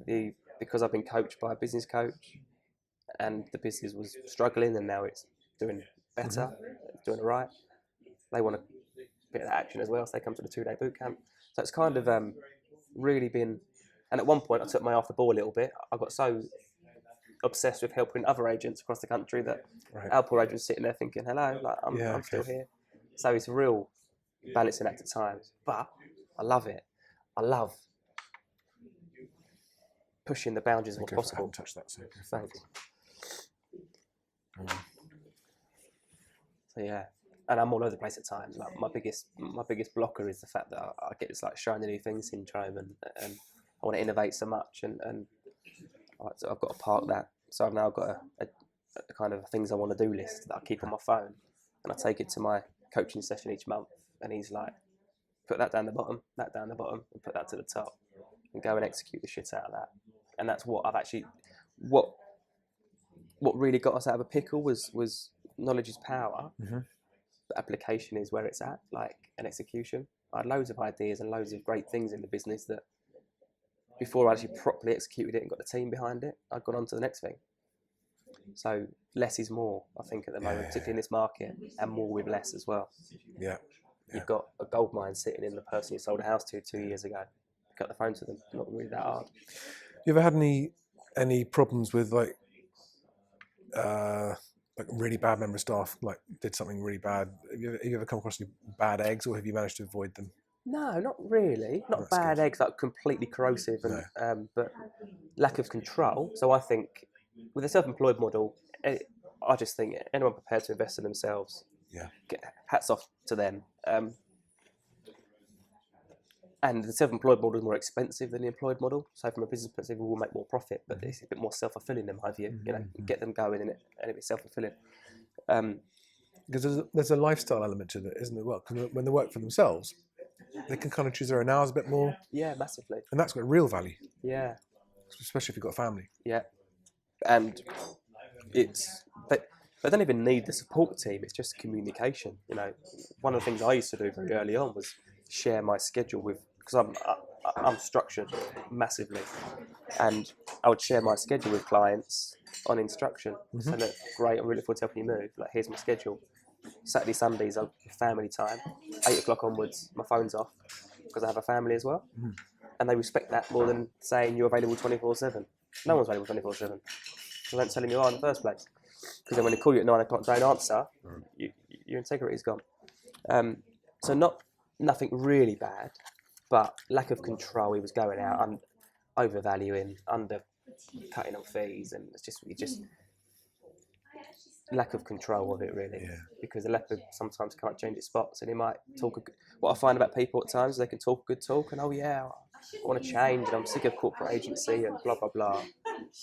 then because I've been coached by a business coach, and the business was struggling, and now it's doing better, it's doing all right. They want a bit of that action as well, so they come to the 2-day boot camp. So it's kind of really been, and at one point I took my eye off the ball a little bit. I got so obsessed with helping other agents across the country that our poor agents sitting there thinking, hello, like, I'm still here. So it's a real balancing act at times, but I love it. I love pushing the boundaries of what's possible. I haven't touched that, so thanks. So yeah, and I'm all over the place at times. Like, my biggest blocker is the fact that I get this like shiny new thing syndrome, and I want to innovate so much, and so I've got to park that. So I've now got a kind of things I want to do list that I keep on my phone, and I take it to my coaching session each month, and he's like, put that down the bottom, and put that to the top, and go and execute the shit out of that. And that's what I've actually, what really got us out of a pickle was knowledge is power, but application is where it's at, like an execution. I had loads of ideas and loads of great things in the business that before I actually properly executed it and got the team behind it, I'd gone on to the next thing. So less is more, I think, at the moment, particularly in this market, and more with less as well. You've got a gold mine sitting in the person you sold a house to 2 years ago. Pick up the phone to them, not really that hard. You ever had any problems with like really bad member of staff, like did something really bad? Have you ever come across any bad eggs, or have you managed to avoid them? No, not really. Not bad eggs, like completely corrosive, and but lack of control. So I think with a self-employed model, I just think anyone prepared to invest in themselves, hats off to them. And the self-employed model is more expensive than the employed model. So from a business perspective, we will make more profit, but it's a bit more self-fulfilling in my view. You know, get them going in it, and it's self-fulfilling. Because there's a lifestyle element to it, isn't it? Well, when they work for themselves, they can kind of choose their own hours a bit more. Yeah, massively. And that's got real value. Yeah. Especially if you've got a family. Yeah. And they don't even need the support team. It's just communication. You know, one of the things I used to do very early on was share my schedule because I'm structured massively, and I would share my schedule with clients on instruction. So look, great, I'm really looking forward to helping you move. Like, here's my schedule. Saturday, Sundays are family time. 8 o'clock onwards, my phone's off because I have a family as well, and they respect that more than saying you're available 24/7. No one's available 24/7. So don't tell them you are in the first place. Because then when they call you at 9 o'clock and don't answer, your integrity's gone. So nothing really bad, but lack of control. He was going out and overvaluing, undercutting on fees, and it's just lack of control of it really. Yeah. Because the leopard sometimes can't change its spots, and he might talk. What I find about people at times, they can talk a good talk, and I want to change, and I'm sick of corporate agency and blah blah blah,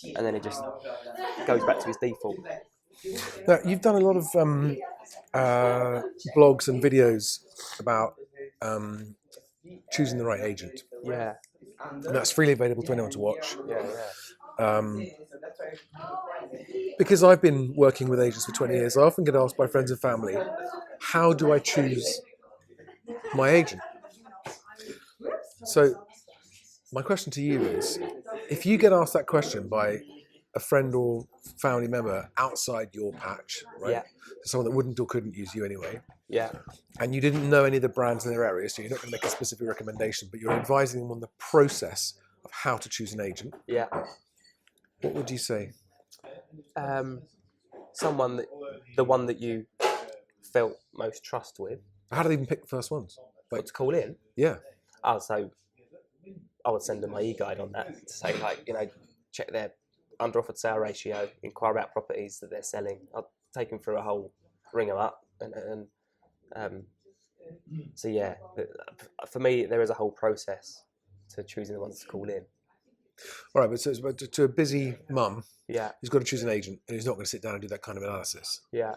and then it just goes back to his default. Now, you've done a lot of blogs and videos about choosing the right agent. Yeah. And that's freely available to anyone to watch. Yeah. Because I've been working with agents for 20 years, I often get asked by friends and family, how do I choose my agent? So my question to you is, if you get asked that question by a friend or family member outside your patch, right? Yeah. Someone that wouldn't or couldn't use you anyway. Yeah. And you didn't know any of the brands in their area, so you're not going to make a specific recommendation, but you're advising them on the process of how to choose an agent. Yeah. What would you say? The one that you felt most trust with. How do they even pick the first ones? Like, to call in? Yeah. Oh, so I would send them my e-guide on that to say, like, you know, check their under offered sale ratio, inquire about properties that they're selling. I'll take them through a whole, ring them up, and so yeah. For me, there is a whole process to choosing the ones to call in. All right, but to a busy mum, Yeah. who's got to choose an agent, and who's not going to sit down and do that kind of analysis. Yeah.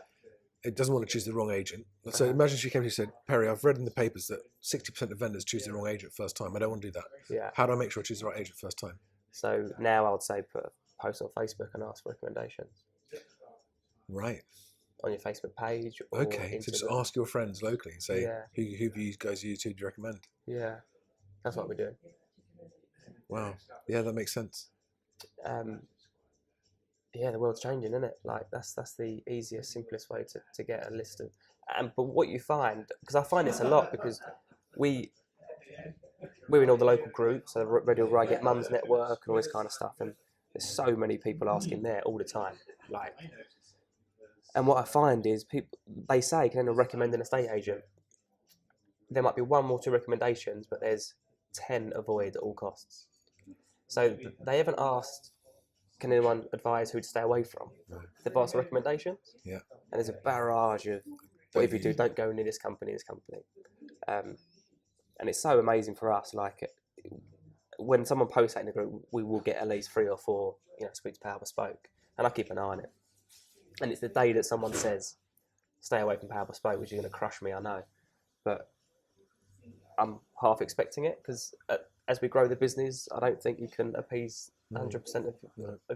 It doesn't want to choose the wrong agent. So imagine she came to you and said, Perry, I've read in the papers that 60% of vendors choose the wrong agent first time. I don't want to do that. Yeah. How do I make sure I choose the right agent first time? So now I would say put a post on Facebook and ask for recommendations. Right. On your Facebook page. Or okay, so just ask your friends locally and say, who do you guys use, who do you recommend? Yeah, that's what we're doing. Wow. Yeah, that makes sense. Yeah, the world's changing, isn't it? Like, that's the easiest, simplest way to get a list of. But what you find, because I find this a lot, because we're in all the local groups, so Redhill, where I get Mum's Network and all this kind of stuff, and there's so many people asking there all the time. Like, and what I find is they say, can I recommend an estate agent? There might be 1 or 2 recommendations, but there's 10 avoid at all costs. So they haven't asked, can anyone advise who to stay away from? They've asked for recommendations. Yeah. And there's a barrage of, whatever you do, don't go near this company. And it's so amazing for us. Like, when someone posts that in the group, we will get at least 3 or 4, speak to Power Bespoke. And I keep an eye on it. And it's the day that someone says, stay away from Power Bespoke, which is going to crush me, I know. But I'm half expecting it, because as we grow the business, I don't think you can appease 100% of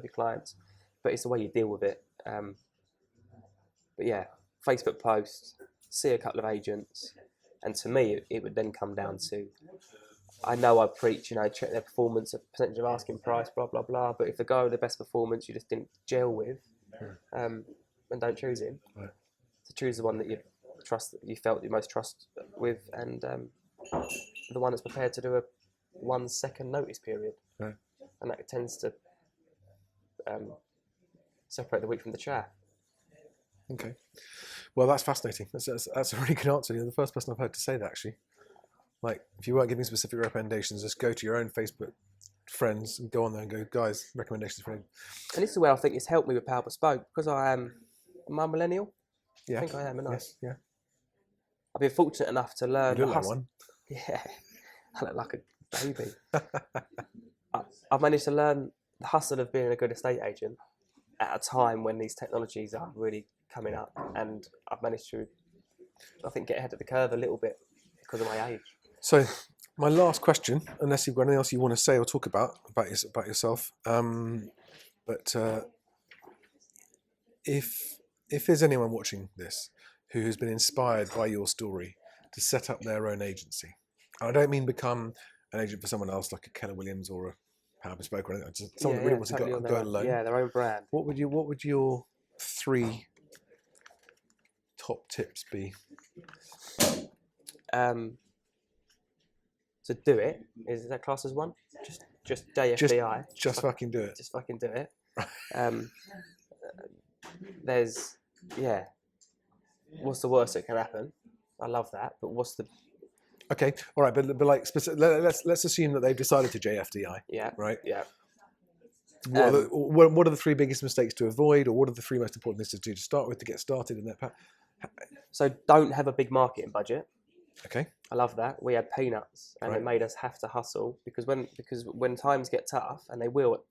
your clients, but it's the way you deal with it. But yeah, Facebook posts, see a couple of agents, and to me, it would then come down to, I know I preach, check their performance, a percentage of asking price, blah, blah, blah, but if the guy with the best performance you just didn't gel with, then don't choose him. Right. So choose the one that you trust, that you felt you most trust with, and the one that's prepared to do a 1 second notice period. Right. And that tends to separate the wheat from the chaff. Okay. Well, that's fascinating. That's a really good answer. You're the first person I've heard to say that, actually. Like, if you weren't giving specific recommendations, just go to your own Facebook friends and go on there and go, guys, recommendations for him. And this is where I think it's helped me with Power Bespoke, because I am Am I a millennial? Yeah. I think I am, and Yes. Yeah. I've been fortunate enough to learn You the look like hustle. one. Yeah, I look like a baby. I've managed to learn the hustle of being a good estate agent at a time when these technologies are really coming up, and I've managed to, I think, get ahead of the curve a little bit because of my age. So, my last question, unless you've got anything else you want to say or talk about yourself, but if there's anyone watching this who has been inspired by your story to set up their own agency, and I don't mean become an agent for someone else like a Keller Williams or a Power Bespoke or anything, just someone that really wants totally to on go alone. Yeah, their own brand. What would your 3 top tips be? To do it, is that class as one? Just JFDI. Just fucking do it. Just fucking do it. There's, yeah. What's the worst that can happen? I love that, but what's the? Okay, all right, but like, let's assume that they've decided to JFDI. Yeah. Right. Yeah. What are the 3 biggest mistakes to avoid, or what are the 3 most important things to do to start with to get started in that path? So don't have a big marketing budget. Okay. I love that. We had peanuts, and it made us have to hustle because when times get tough, and they will,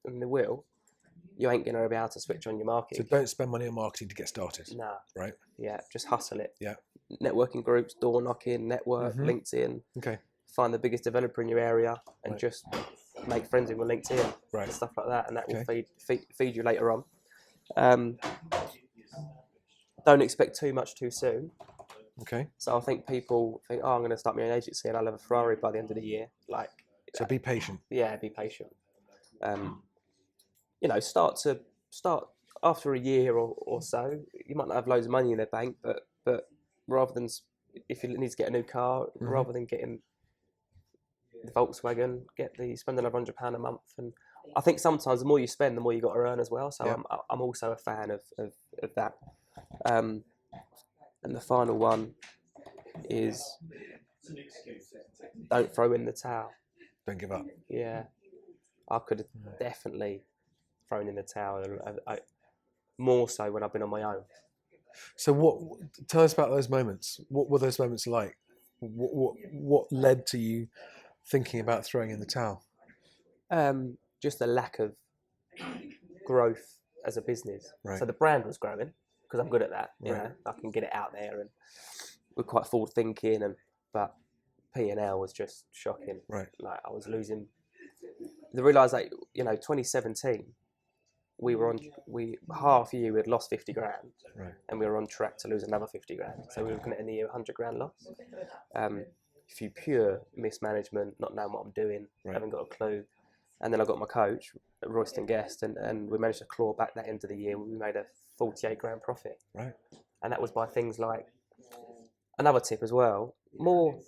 you ain't gonna be able to switch on your marketing. So don't spend money on marketing to get started. Nah. Right. Yeah, just hustle it. Yeah. Networking groups, door knocking, network, LinkedIn. Okay. Find the biggest developer in your area and just make friends with LinkedIn and stuff like that, and that will feed you later on. Don't expect too much too soon. Okay. So I think people think, oh, I'm going to start my own agency and I'll have a Ferrari by the end of the year. Like, so be patient. Yeah, be patient. Start after a year or so. You might not have loads of money in the bank, but rather than, if you need to get a new car, rather than getting the Volkswagen, spend another £100 a month. And I think sometimes the more you spend, the more you got to earn as well. So I'm also a fan of that. And the final one is don't throw in the towel. Don't give up. Yeah, I could have definitely thrown in the towel. More so when I've been on my own. So tell us about those moments. What were those moments like? What led to you thinking about throwing in the towel? Just a lack of growth as a business. Right. So the brand was growing because I'm good at that. You know, I can get it out there, and we're quite forward thinking. But P&L was just shocking. Right. Like I was losing. The realise that 2017, we half a year we had lost 50 grand, and we were on track to lose another 50 grand. So we were looking at in the year 100 grand loss. Through pure mismanagement, not knowing what I'm doing, haven't got a clue. And then I got my coach, Royston Guest, and we managed to claw back that end of the year. We made a 48 grand profit. Right. And that was by things like, another tip as well, more,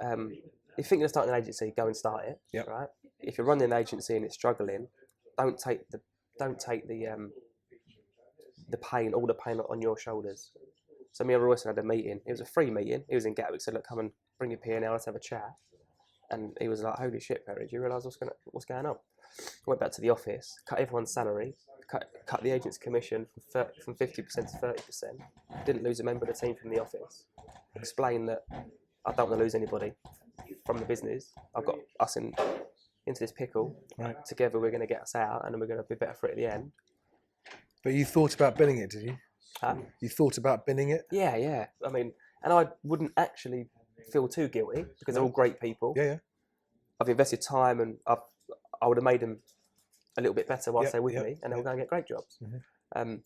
if you're thinking of starting an agency, go and start it. Yep. Right. If you're running an agency and it's struggling, don't take the pain, all the pain on your shoulders. So me and Royston had a meeting. It was a free meeting. He was in Gatwick, said, look, come and bring your P&L, let's have a chat. And he was like, holy shit, Perry, do you realise what's going on? Went back to the office, cut everyone's salary, cut the agent's commission from 50% to 30%. Didn't lose a member of the team from the office. Explained that I don't want to lose anybody from the business. I've got us into this pickle. Right. Together we're going to get us out, and then we're going to be better for it at the end. But you thought about binning it, did you? Huh? You thought about binning it? Yeah. I mean, and I wouldn't actually feel too guilty because they're all great people. Yeah. I've invested time, and I would have made them a little bit better whilst they're with me, and they were going to get great jobs. Mm-hmm.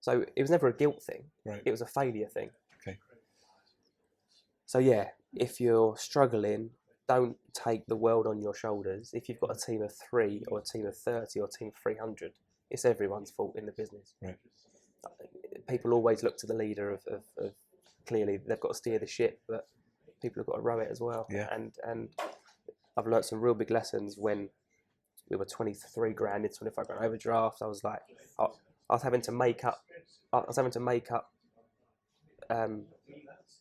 So it was never a guilt thing. Right. It was a failure thing. Okay. So yeah, if you're struggling, don't take the world on your shoulders. If you've got a team of 3 or a team of 30 or a team of 300, it's everyone's fault in the business. Right. People always look to the leader of clearly they've got to steer the ship, but people have got to row it as well. Yeah. And I've learnt some real big lessons when we were 23 grand into 25 grand overdraft. I was like, I was having to make up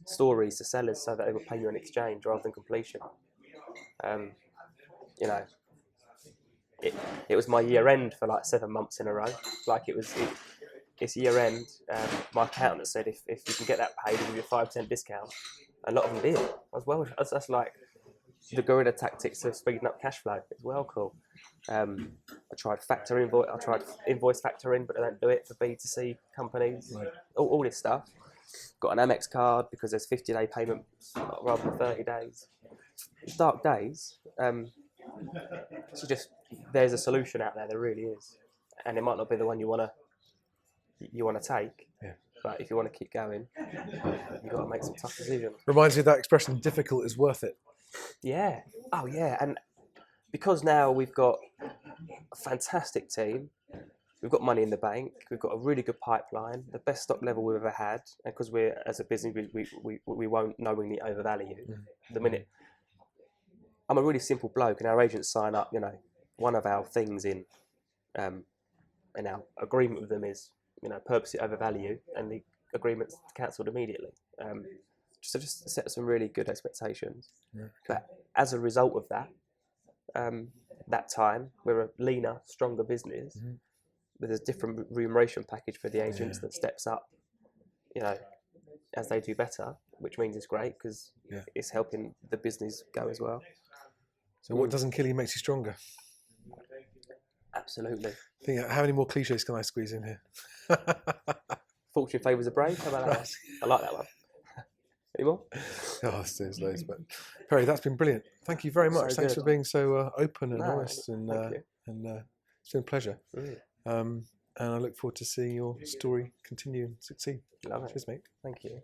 stories to sellers so that they would pay you in exchange rather than completion. It was my year end for like 7 months in a row. Like it it's year end. My accountant said if you can get that paid, we'll give you a 5% discount. A lot of them did. As well, that's like the guerrilla tactics of speeding up cash flow. It's well cool. I tried invoice factoring, but I don't do it for B2C companies. Right. All this stuff. Got an Amex card because there's 50-day payments rather than 30 days. Dark days. So just there's a solution out there. There really is, and it might not be the one you want to take. Yeah. But if you want to keep going, you've got to make some tough decisions. Reminds me of that expression, difficult is worth it. Yeah. Oh, yeah. And because now we've got a fantastic team, we've got money in the bank, we've got a really good pipeline, the best stock level we've ever had, and because we're, as a business, we won't knowingly overvalue. The minute I'm a really simple bloke, and our agents sign up, one of our things in our agreement with them is, purposely overvalue, and the agreement's cancelled immediately. Just set some really good expectations. Yeah. But as a result of that, that time, we're a leaner, stronger business with a different remuneration package for the agents that steps up, as they do better, which means it's great because it's helping the business go as well. So what doesn't kill you makes you stronger. Absolutely. How many more cliches can I squeeze in here? Fortune favours the brave. How about that one? I like that one. Any more? Oh, there's loads. But Perry, that's been brilliant. Thank you very much. So Thanks good. for being so open and honest, and thank it's been a pleasure. And I look forward to seeing your story continue and succeed. Love it. Cheers, mate. Thank you.